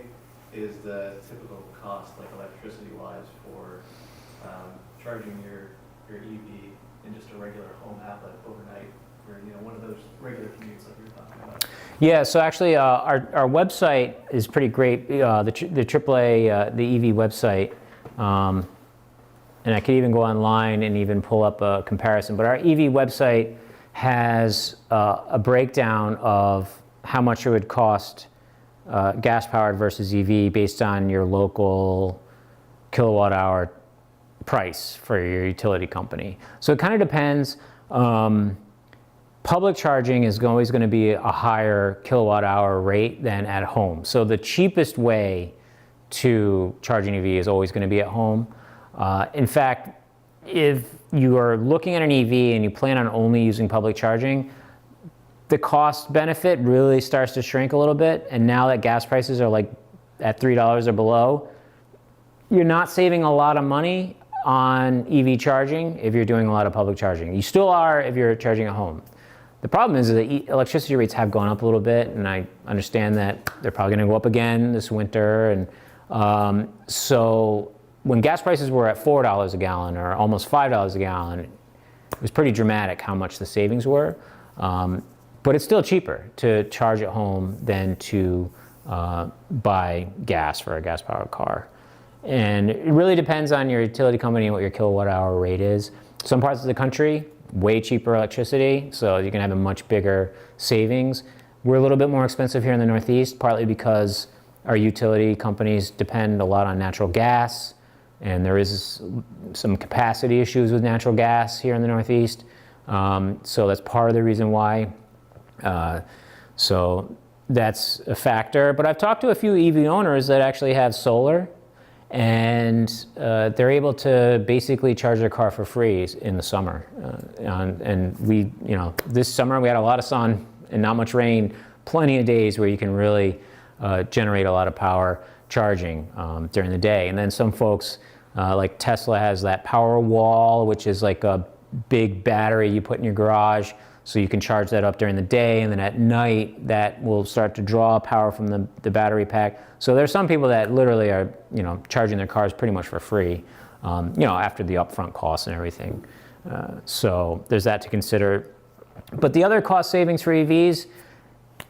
is the typical cost, like electricity-wise, for charging your EV in just a regular home outlet overnight, or one of those regular commutes like you're talking about? Yeah, so actually our website is pretty great, the AAA, the EV website, and I could even go online and even pull up a comparison, but our EV website has a breakdown of how much it would cost gas-powered versus EV based on your local kilowatt-hour price for your utility company. So it kind of depends. Public charging is always going to be a higher kilowatt-hour rate than at home. So the cheapest way to charge an EV is always going to be at home. In fact, if you are looking at an EV and you plan on only using public charging, the cost benefit really starts to shrink a little bit. And now that gas prices are like at $3 or below, you're not saving a lot of money on EV charging if you're doing a lot of public charging. You still are if you're charging at home. The problem is that electricity rates have gone up a little bit, and I understand that they're probably going to go up again this winter. And so when gas prices were at $4 a gallon or almost $5 a gallon, it was pretty dramatic how much the savings were. But it's still cheaper to charge at home than to buy gas for a gas-powered car. And it really depends on your utility company and what your kilowatt-hour rate is. Some parts of the country, way cheaper electricity, so you can have a much bigger savings. We're a little bit more expensive here in the Northeast, partly because our utility companies depend a lot on natural gas, and there is some capacity issues with natural gas here in the Northeast. So that's part of the reason why. So that's a factor. But I've talked to a few EV owners that actually have solar, and they're able to basically charge their car for free in the summer. And we, this summer we had a lot of sun and not much rain, plenty of days where you can really generate a lot of power charging during the day. And then some folks, like Tesla has that power wall, which is like a big battery you put in your garage, so you can charge that up during the day, and then at night that will start to draw power from the battery pack. So there's some people that literally are, charging their cars pretty much for free, after the upfront costs and everything. So there's that to consider. But the other cost savings for EVs,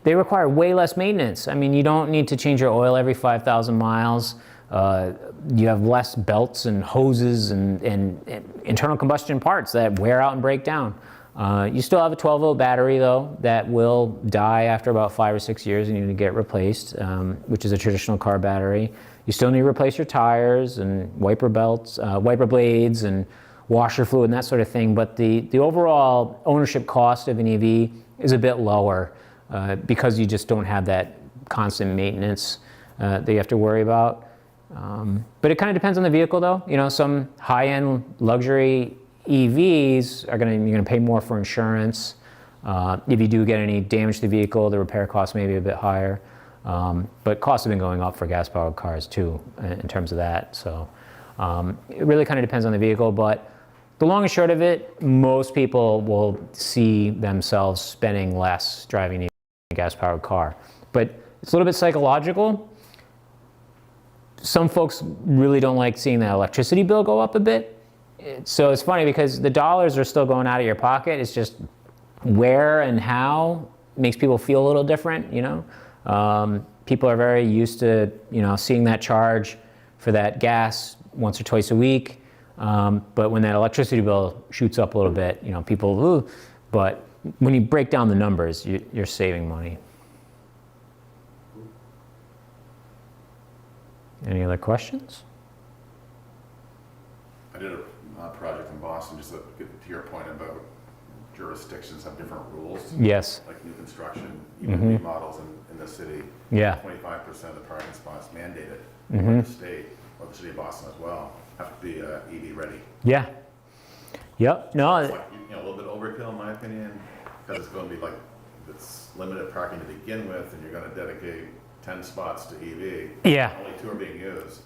they require way less maintenance. I mean, you don't need to change your oil every 5,000 miles. You have less belts and hoses and internal combustion parts that wear out and break down. You still have a 12-volt battery, though, that will die after about 5 or 6 years and you need to get replaced, which is a traditional car battery. You still need to replace your tires and wiper belts, wiper blades and washer fluid and that sort of thing. But the overall ownership cost of an EV is a bit lower because you just don't have that constant maintenance that you have to worry about. But it kind of depends on the vehicle, though. Some high-end luxury EVs you're going to pay more for insurance. If you do get any damage to the vehicle, the repair costs may be a bit higher. But costs have been going up for gas-powered cars too, in terms of that. So it really kind of depends on the vehicle. But the long and short of it, most people will see themselves spending less driving a gas-powered car. But it's a little bit psychological. Some folks really don't like seeing the electricity bill go up a bit. So it's funny because the dollars are still going out of your pocket. It's just where and how makes people feel a little different, People are very used to, seeing that charge for that gas once or twice a week. But when that electricity bill shoots up a little bit, people, But when you break down the numbers, you're saving money. Any other questions? I did a project in Boston, just to get to your point about jurisdictions have different rules. Yes. Like new construction, even remodels in the city. Yeah. 25% of the parking spots mandated Mm-hmm. by the state, or the city of Boston as well, have to be EV ready. Yeah. Yep. No. It's like, a little bit overkill in my opinion, because it's going to be like, it's limited parking to begin with, and you're going to dedicate 10 spots to EV. Yeah. Only 2 are being used.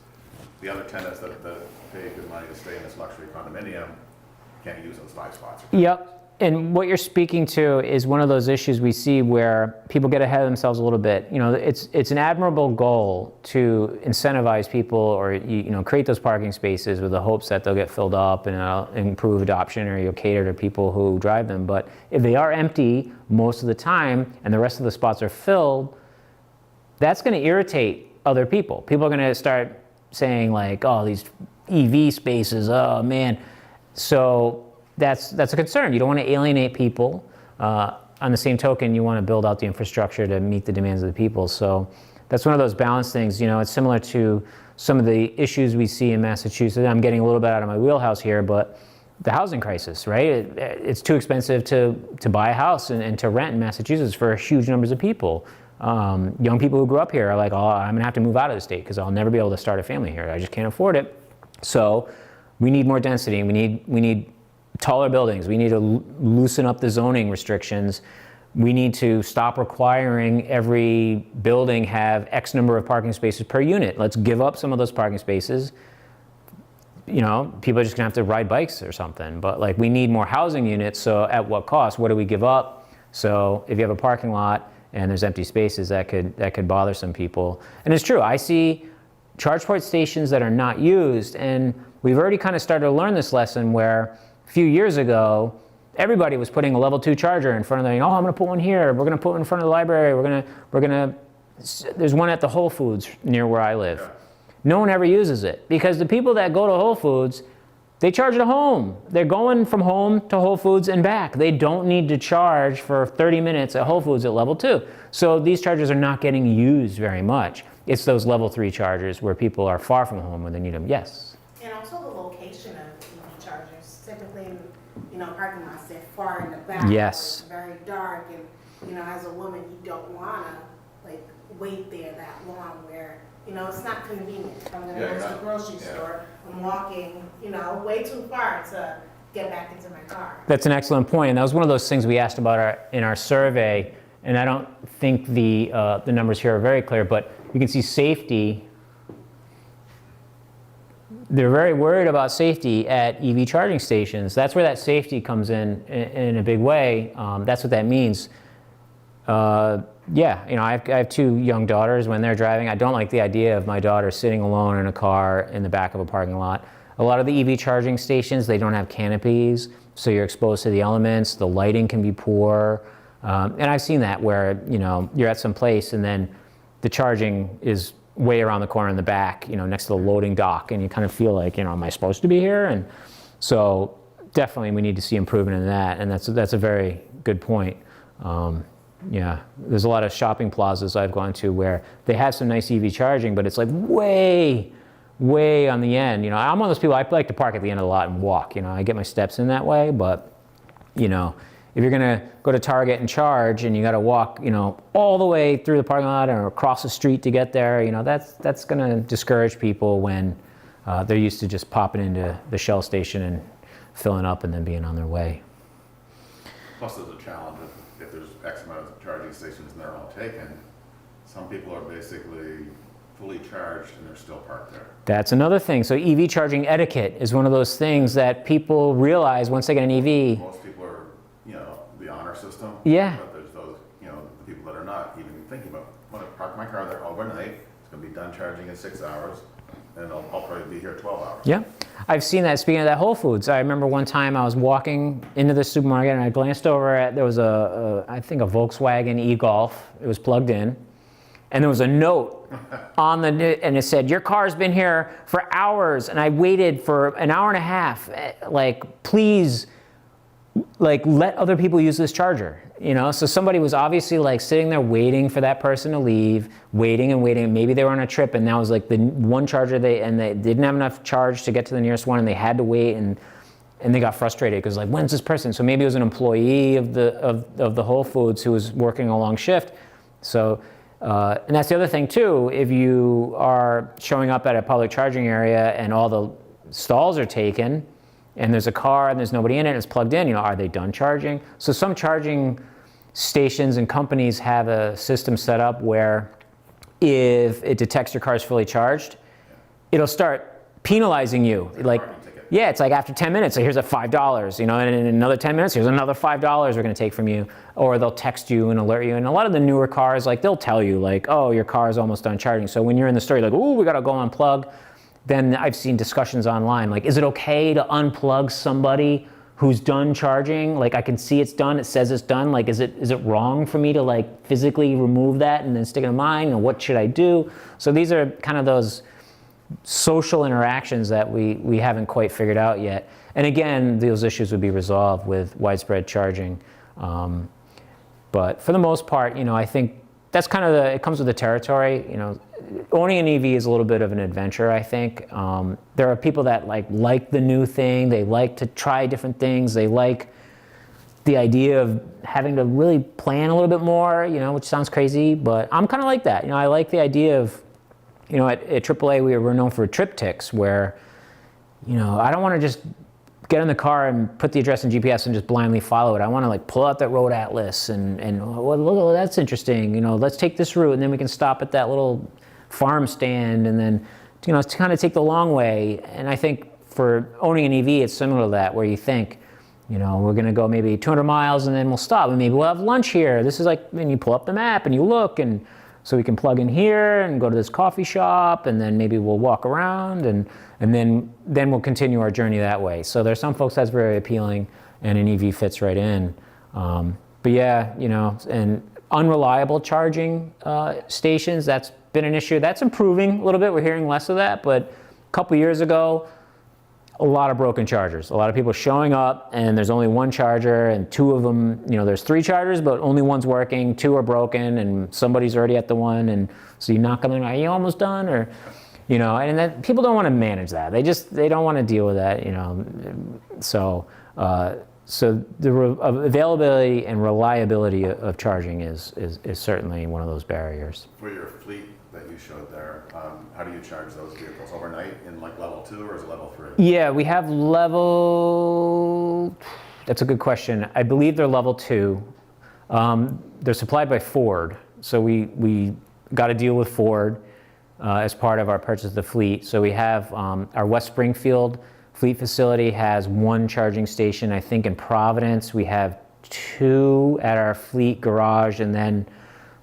The other tenants that pay good money to stay in this luxury condominium can't use those 5 spots. Yep. And what you're speaking to is one of those issues we see where people get ahead of themselves a little bit. It's an admirable goal to incentivize people or create those parking spaces with the hopes that they'll get filled up and it'll improve adoption or you'll cater to people who drive them. But if they are empty most of the time and the rest of the spots are filled, that's going to irritate other people. People are going to start saying like, oh, these EV spaces, oh man. So that's a concern. You don't want to alienate people. On the same token, you want to build out the infrastructure to meet the demands of the people. So that's one of those balance things. It's similar to some of the issues we see in Massachusetts. I'm getting a little bit out of my wheelhouse here, but the housing crisis, right? It's too expensive to buy a house and to rent in Massachusetts for huge numbers of people. Young people who grew up here are like, oh, I'm gonna have to move out of the state because I'll never be able to start a family here. I just can't afford it. So we need more density. We need taller buildings. We need to loosen up the zoning restrictions. We need to stop requiring every building have X number of parking spaces per unit. Let's give up some of those parking spaces. People are just gonna have to ride bikes or something. But like, we need more housing units. So at what cost? What do we give up? So if you have a parking lot and there's empty spaces, that could bother some people. And it's true. I see charge point stations that are not used, and we've already kind of started to learn this lesson where a few years ago, everybody was putting a level 2 charger in front of them. I'm going to put one here. We're going to put one in front of the library. There's one at the Whole Foods near where I live. Yeah. No one ever uses it because the people that go to Whole Foods, they charge at home. They're going from home to Whole Foods and back. They don't need to charge for 30 minutes at Whole Foods at level 2. So these chargers are not getting used very much. It's those level 3 chargers where people are far from home when they need them. Yes? And also the location of EV chargers, typically in parking lots, they're far in the back. Yes. It's very dark, and as a woman, you don't wanna wait there that long where it's not convenient. I'm gonna go to the grocery store. I'm walking way too far to get back into my car. That's an excellent point, and that was one of those things we asked about in our survey. And I don't think the numbers here are very clear, but you can see safety. They're very worried about safety at EV charging stations. That's where that safety comes in a big way. That's what that means. I have 2 young daughters. When they're driving, I don't like the idea of my daughter sitting alone in a car in the back of a parking lot. A lot of the EV charging stations, they don't have canopies, so you're exposed to the elements. The lighting can be poor. And I've seen that where, you're at some place and then the charging is way around the corner in the back, next to the loading dock, and you kind of feel like, am I supposed to be here? And so definitely we need to see improvement in that, and that's a very good point. There's a lot of shopping plazas I've gone to where they have some nice EV charging, but it's like way on the end. I'm one of those people, I like to park at the end of the lot and walk. I get my steps in that way, but if you're gonna go to Target and charge and you gotta walk, all the way through the parking lot or across the street to get there, that's gonna discourage people when they're used to just popping into the Shell station and filling up and then being on their way. Plus there's a challenge if there's X amount of charging stations and they're all taken, some people are basically fully charged and they're still parked there. That's another thing. So EV charging etiquette is one of those things that people realize once they get an EV. Most people are, the honor system. Yeah. But there's those, the people that are not even thinking about, I'm gonna park my car there overnight, it's gonna be done charging in 6 hours, and I'll probably be here 12 hours. Yeah, I've seen that. Speaking of that Whole Foods, I remember one time I was walking into the supermarket and I glanced over at, there was I think a Volkswagen e-Golf. It was plugged in. And there was a note on and it said, your car's been here for hours. And I waited for an hour and a half. Please like let other people use this charger, you know? So somebody was obviously like sitting there waiting for that person to leave, waiting and waiting. Maybe they were on a trip and that was like the one charger they didn't have enough charge to get to the nearest one and they had to wait and they got frustrated because like, when's this person? So maybe it was an employee of the Whole Foods who was working a long shift. So, and that's the other thing too, if you are showing up at a public charging area and all the stalls are taken, and there's a car and there's nobody in it, and it's plugged in, you know, are they done charging? So some charging stations and companies have a system set up where if it detects your car is fully charged, it'll start penalizing you. Like, yeah, it's like after 10 minutes, so here's a $5, you know, and in another 10 minutes, here's another $5 we're gonna take from you. Or they'll text you and alert you. And a lot of the newer cars, like they'll tell you like, oh, your car is almost done charging. So when you're in the store, you're like, oh, we gotta go unplug. Then I've seen discussions online, like, is it okay to unplug somebody who's done charging? Like, I can see it's done, it says it's done. Like, is it wrong for me to like physically remove that and then stick it in mine? And what should I do? So these are kind of those social interactions that we haven't quite figured out yet. And again, those issues would be resolved with widespread charging. But for the most part, you know, I think that's kind of it comes with the territory, you know. Owning an EV is a little bit of an adventure, I think. There are people that like the new thing. They like to try different things. They like the idea of having to really plan a little bit more, you know, which sounds crazy, but I'm kind of like that. You know, I like the idea of, you know, at AAA we were known for triptychs where, you know, I don't want to just get in the car and put the address in GPS and just blindly follow it. I want to like pull out that road atlas and well, look, that's interesting. You know, let's take this route and then we can stop at that little farm stand and then, you know, to kind of take the long way. And I think for owning an EV, it's similar to that, where you think, you know, we're going to go maybe 200 miles and then we'll stop and maybe we'll have lunch here. This is like, and you pull up the map and you look, and so we can plug in here and go to this coffee shop, and then maybe we'll walk around and then we'll continue our journey that way. So there's some folks that's very appealing and an EV fits right in. But yeah, you know, and unreliable charging stations, that's been an issue. That's improving a little bit. We're hearing less of that, but a couple years ago, a lot of broken chargers. A lot of people showing up and there's only one charger and two of them, you know, there's three chargers, but only one's working, two are broken and somebody's already at the one, and so you knock on them, are you almost done? Or, you know, and that, people don't want to manage that. They don't want to deal with that, you know. So the availability and reliability of charging is certainly one of those barriers. For your fleet that you showed there, how do you charge those vehicles? Overnight in like level 2 or is it level 3? Yeah, we have level, that's a good question. I believe they're level 2. They're supplied by Ford. So we got a deal with Ford as part of our purchase of the fleet. So we have our West Springfield fleet facility has one charging station. I think in Providence we have 2 at our fleet garage, and then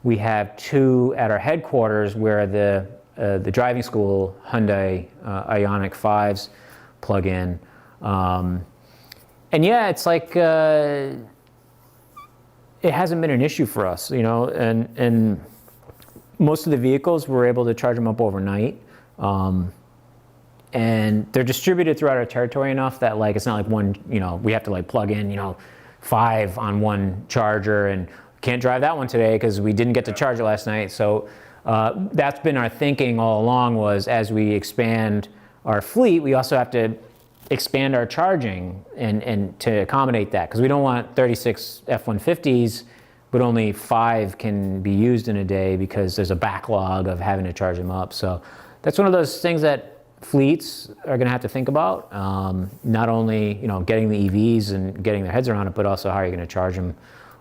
we have 2 at our headquarters where the driving school Hyundai Ioniq 5s plug in. And yeah, it's like it hasn't been an issue for us, you know, and most of the vehicles we're able to charge them up overnight. And they're distributed throughout our territory enough that like it's not like one, you know, we have to like plug in, you know, 5 on one charger and can't drive that one today because we didn't get to charge it last night. So that's been our thinking all along, was as we expand our fleet, we also have to expand our charging and to accommodate that, because we don't want 36 F-150s, but only 5 can be used in a day because there's a backlog of having to charge them up. So that's one of those things that fleets are going to have to think about. Not only, you know, getting the EVs and getting their heads around it, but also how are you going to charge them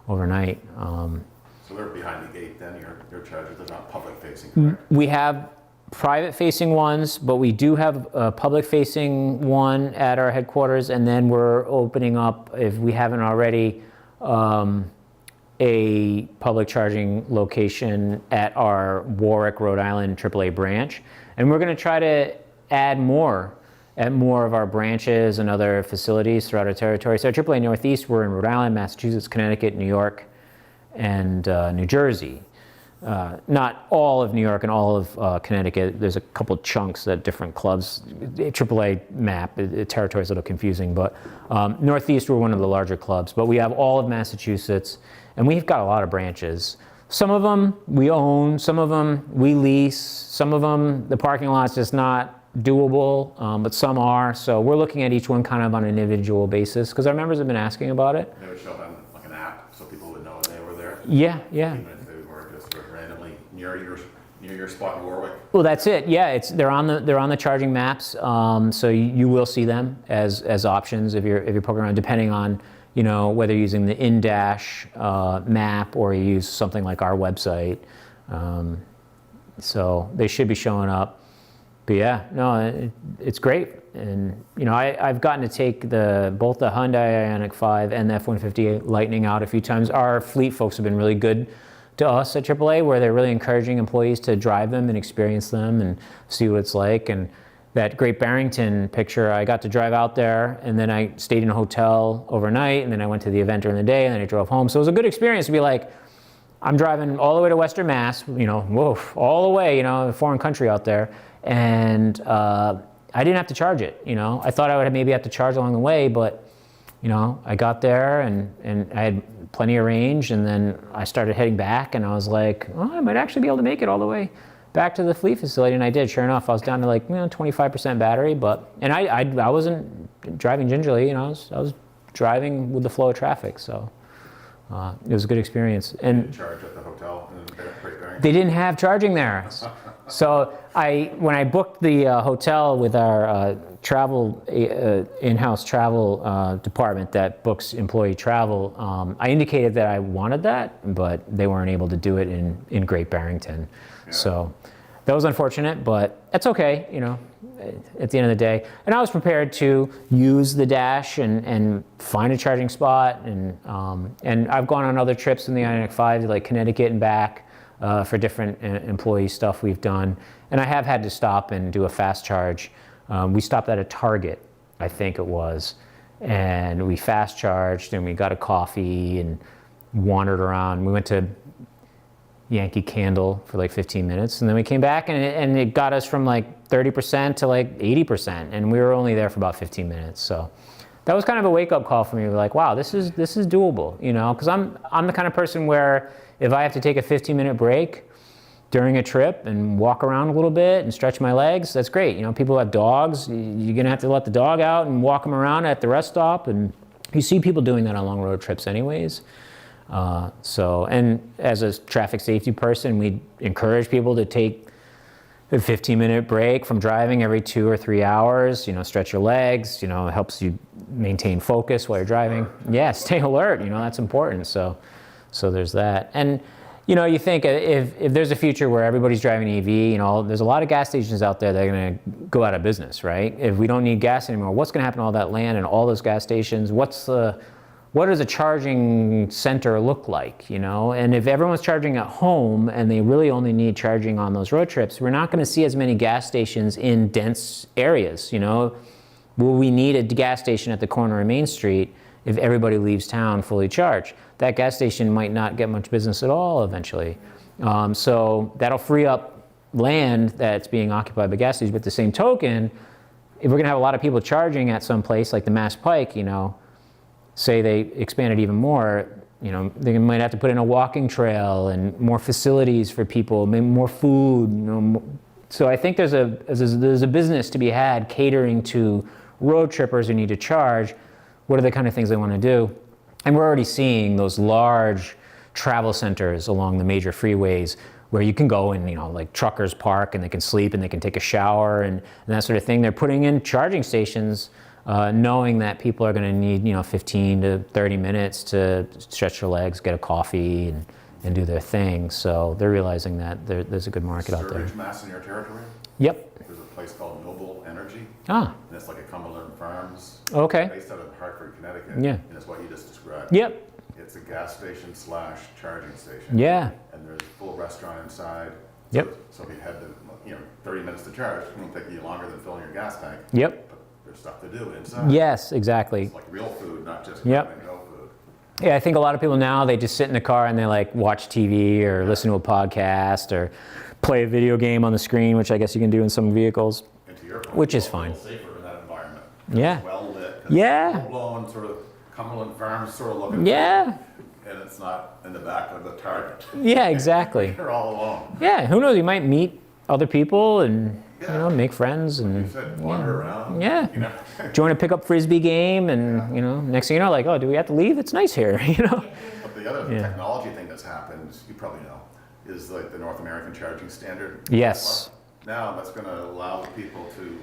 overnight. So they're behind the gate then, your chargers are not public facing, correct? We have private facing ones, but we do have a public facing one at our headquarters, and then we're opening up, if we haven't already, a public charging location at our Warwick, Rhode Island AAA branch. And we're going to try to add more at more of our branches and other facilities throughout our territory. So AAA Northeast, we're in Rhode Island, Massachusetts, Connecticut, New York, and New Jersey. not all of New York and all of Connecticut. There's a couple chunks that different clubs, AAA map, territory is a little confusing, but Northeast we're one of the larger clubs, but we have all of Massachusetts, and we've got a lot of branches. Some of them we own, some of them we lease, some of them the parking lot's just not doable, but some are. So we're looking at each one kind of on an individual basis, because our members have been asking about it. They would show up on like an app so people would know they were there. Yeah. Even if they were just sort of randomly near your spot in Warwick. Well, that's it. Yeah, they're on the charging maps, so you will see them as options if you're poking around, depending on whether you're using the in-dash map or you use something like our website. So they should be showing up. But yeah, no, it's great. And I've gotten to take both the Hyundai Ioniq 5 and the F-150 Lightning out a few times. Our fleet folks have been really good to us at AAA, where they're really encouraging employees to drive them and experience them and see what it's like. And that Great Barrington picture, I got to drive out there, and then I stayed in a hotel overnight, and then I went to the event during the day, and then I drove home. So it was a good experience to be like, I'm driving all the way to Western Mass, whoa, all the way, a foreign country out there, and I didn't have to charge it. I thought I would maybe have to charge along the way, but I got there and I had plenty of range, and then I started heading back, and I was like, I might actually be able to make it all the way back to the fleet facility, and I did. Sure enough, I was down to like 25% battery, and I wasn't driving gingerly. I was driving with the flow of traffic, so it was a good experience. And Did you charge at the hotel in Great Barrington? they didn't have charging there, so when I booked the hotel with our travel in-house travel department that books employee travel, I indicated that I wanted that, but they weren't able to do it in Great Barrington. Yeah. So that was unfortunate, but that's okay, at the end of the day. And I was prepared to use the dash and find a charging spot, and I've gone on other trips in the Ioniq 5 to like Connecticut and back for different employee stuff we've done. And I have had to stop and do a fast charge. We stopped at a Target, I think it was, and we fast charged and we got a coffee and wandered around. We went to Yankee Candle for like 15 minutes, and then we came back, and it got us from like 30% to like 80%, and we were only there for about 15 minutes. So that was kind of a wake-up call for me. We're like, wow, this is doable, because I'm the kind of person where if I have to take a 15-minute break during a trip and walk around a little bit and stretch my legs, that's great. People have dogs. You're gonna have to let the dog out and walk them around at the rest stop, and you see people doing that on long road trips anyways. And as a traffic safety person, we encourage people to take a 15-minute break from driving every 2 or 3 hours. Stretch your legs. It helps you maintain focus while you're driving. Yeah, stay alert. That's important. So there's that. And you think if there's a future where everybody's driving EV, there's a lot of gas stations out there that are going to go out of business, right? If we don't need gas anymore, what's going to happen to all that land and all those gas stations? What does a charging center look like, And if everyone's charging at home and they really only need charging on those road trips, we're not going to see as many gas stations in dense areas, Will we need a gas station at the corner of Main Street if everybody leaves town fully charged? That gas station might not get much business at all eventually. So that'll free up land that's being occupied by gas stations. But at the same token, if we're going to have a lot of people charging at some place like the Mass Pike, say they expand it even more, they might have to put in a walking trail and more facilities for people, maybe more food. So I think there's a business to be had catering to road trippers who need to charge. What are the kind of things they want to do? And we're already seeing those large travel centers along the major freeways where you can go and, like truckers park and they can sleep and they can take a shower and that sort of thing. They're putting in charging stations knowing that people are going to need 15 to 30 minutes to stretch their legs, get a coffee, and do their thing. So they're realizing that there's a good market out there. Sturbridge, Mass in your territory? Yep. There's a place called Noble Energy. Ah. And it's like a Cumberland Farms. Okay. Based out of Hartford, Connecticut. Yeah. And it's what you just described. Yep. It's a gas station / charging station. Yeah. And there's a full restaurant inside. Yep. So if you had 30 minutes to charge, it won't take you longer than filling your gas tank. Yep. But there's stuff to do inside. Yes, exactly. It's like real food, not just Yep. no food. Yeah, I think a lot of people now, they just sit in the car and they like watch TV or listen to a podcast or play a video game on the screen, which I guess you can do in some vehicles, And to your point, which is it's a little fine. safer in that environment. Yeah. It's well lit. Yeah. Full-blown sort of Cumberland Farms sort of looking. Yeah. And it's not in the back of the Target. Yeah, exactly. You're all alone. Yeah, who knows? You might meet other people and Yeah. make friends You and said wander around. Yeah. You know. join a pickup frisbee game, and next thing you know, like, oh, do we have to leave? It's nice here, But the other technology thing that's happened, you probably know, is like the North American charging standard. Yes. Now that's going to allow people to,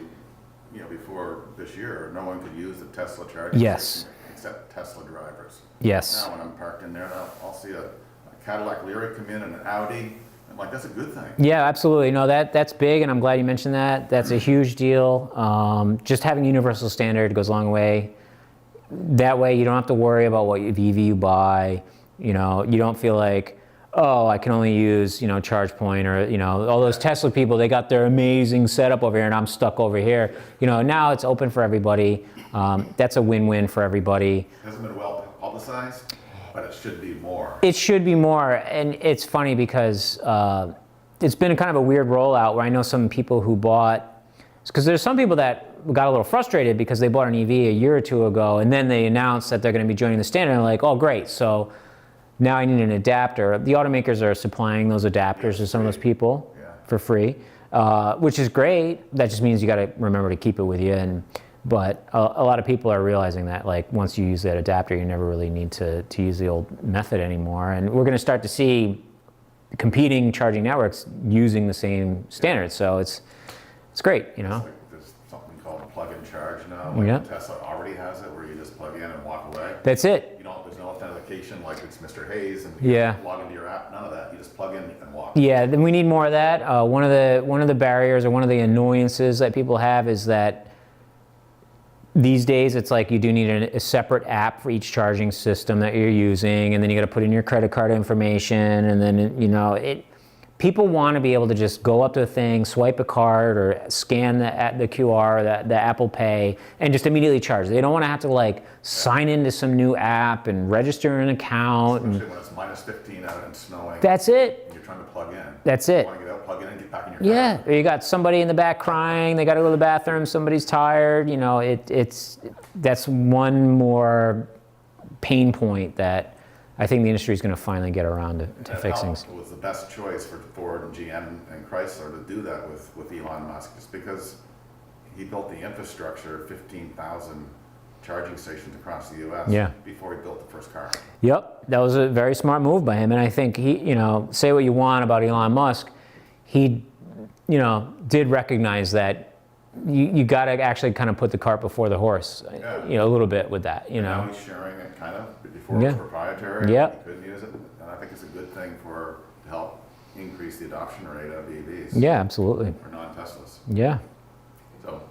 before this year, no one could use the Tesla charging Yes. station except Tesla drivers. Yes. Now when I'm parked in there, I'll see a Cadillac Lyric come in and an Audi. I'm like, that's a good thing. Yeah, absolutely. No, that's big, and I'm glad you mentioned that. That's a huge deal. Just having a universal standard goes a long way. That way, you don't have to worry about what EV you buy. You don't feel like, oh, I can only use, ChargePoint or, all those Tesla people, they got their amazing setup over here and I'm stuck over here. Now it's open for everybody. That's a win-win for everybody. It hasn't been well publicized, but it should be more. It should be more, and it's funny because it's been kind of a weird rollout where I know some people who bought, because there's some people that got a little frustrated because they bought an EV a year or two ago and then they announced that they're going to be joining the standard and like, oh great, so now I need an adapter. The automakers are supplying those adapters to some of those people for free, which is great. That just means you got to remember to keep it with you. But a lot of people are realizing that like once you use that adapter, you never really need to use the old method anymore. And we're going to start to see competing charging networks using the same standards. So it's great, There's something called a plug-in charge now. Tesla already has it, where you just plug in and walk away. That's it. There's no authentication like it's Mr. Hayes and log into your app. None of that. You just plug in and walk. Yeah, then we need more of that. One of the barriers or one of the annoyances that people have is that these days it's like you do need a separate app for each charging system that you're using, and then you got to put in your credit card information, and then people want to be able to just go up to a thing, swipe a card, or scan the QR, the Apple Pay, and just immediately charge. They don't want to have to like sign into some new app and register an account. Especially when it's minus 15 out and snowing. That's it. And you're trying to plug in. That's it. You want to get out, plug in, and get back in your car. Yeah, or you got somebody in the back crying. They got to go to the bathroom. Somebody's tired. That's one more pain point that I think the industry is going to finally get around to fixing. It was the best choice for Ford and GM and Chrysler to do that with Elon Musk, just because he built the infrastructure, 15,000 charging stations across the U.S. Before he built the first car. Yep, that was a very smart move by him, and I think he, say what you want about Elon Musk, he, did recognize that you got to actually kind of put the cart before the horse, a little bit with that, Now he's sharing it kind of before it was proprietary. Yep. You couldn't use it, and I think it's a good thing to help increase the adoption rate of EVs. Yeah, absolutely. For non-Teslas. Yeah. So,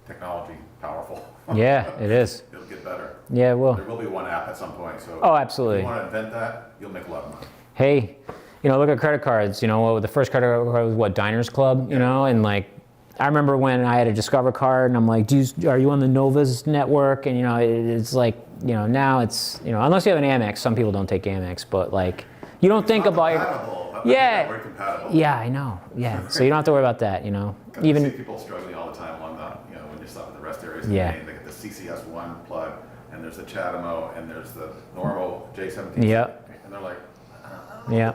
technology, powerful. Yeah, it is. It'll get better. Yeah, it will. There will be one app at some point. So oh, absolutely. If you want to invent that, you'll make a lot of money. Hey, look at credit cards. The first credit card was Diners Club, and like, I remember when I had a Discover card and I'm like, are you on the Nova's network? And it's like, now it's, unless you have an Amex, some people don't take Amex, but like, you don't think about Very compatible. Yeah, I know. Yeah. So you don't have to worry about that, Even see people struggling all the time along the, when you stop at the rest areas. They get the CCS1 plug, and there's the Chatamo, and there's the normal J17. Yep. And they're like, yeah.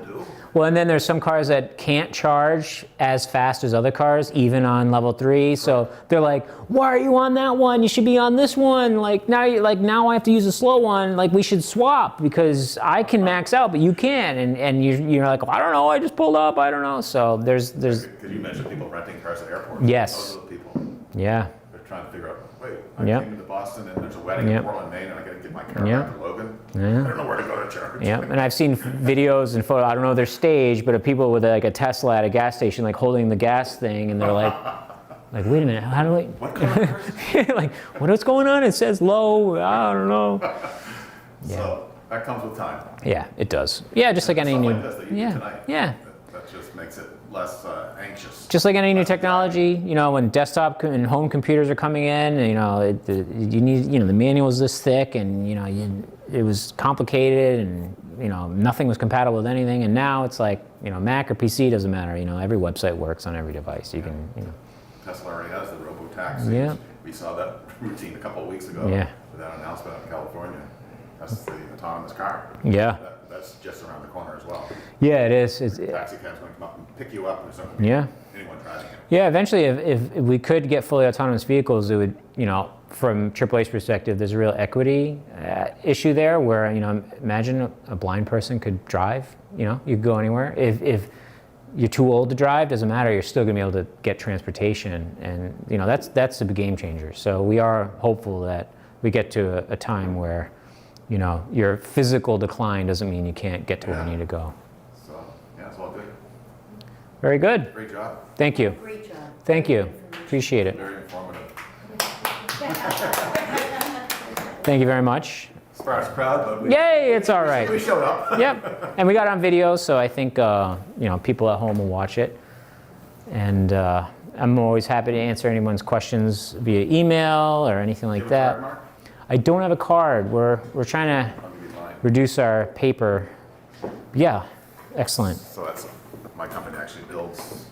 Well, and then there's some cars that can't charge as fast as other cars, even on level 3. So they're like, "Why are you on that one? You should be on this one. Like now I have to use a slow one. Like we should swap because I can max out, but you can't." And you're like, well, "I don't know. I just pulled up. I don't know." So there's. Because you mentioned people renting cars at airports. Yes. Those are the people. Yeah. They're trying to figure out. Wait, I came into Boston and there's a wedding in Portland, Maine, and I got to get my car back to Logan. I don't know where to go to charge. Yeah, and I've seen videos and photos. I don't know if they're staged, but of people with like a Tesla at a gas station, like holding the gas thing, and they're like, wait a minute, how do I? What like, what's going on? It says low. I don't know. So that comes with time. Yeah, it does. Yeah, just like any new. Like this that you did tonight. Yeah. That just makes it less anxious. Just like any new technology, when desktop and home computers are coming in, you need, the manual is this thick, and it was complicated and, you know, nothing was compatible with anything. And now it's like, you know, Mac or PC doesn't matter. You know, every website works on every device. You can, you know. Tesla already has the robo-taxi. Yeah. We saw that routine a couple of weeks ago. Yeah. With that announcement out of California. That's the autonomous car. Yeah. That's just around the corner as well. Yeah, it is. The taxi cab's going to come up and pick you up. There's not going to be Yeah. anyone driving it. Yeah, eventually, if we could get fully autonomous vehicles, it would, you know, from AAA's perspective, there's a real equity issue there where, you know, imagine a blind person could drive, you know, you could go anywhere. If you're too old to drive, doesn't matter, you're still gonna be able to get transportation. And, you know, that's a big game changer. So we are hopeful that we get to a time where, you know, your physical decline doesn't mean you can't get to where you need to go. So, yeah, it's all good. Very good. Great job. Thank you. Great job. Thank you. Appreciate it. Very informative. Thank you very much. Sparse crowd, but we, Yay, it's all right. we showed up. Yep, and we got it on video, so I think you know, people at home will watch it. And I'm always happy to answer anyone's questions via email or anything like You have a that. card, Mark? I don't have a card. We're trying to I'll give you mine. reduce our paper. Yeah, excellent. So that's, my company actually builds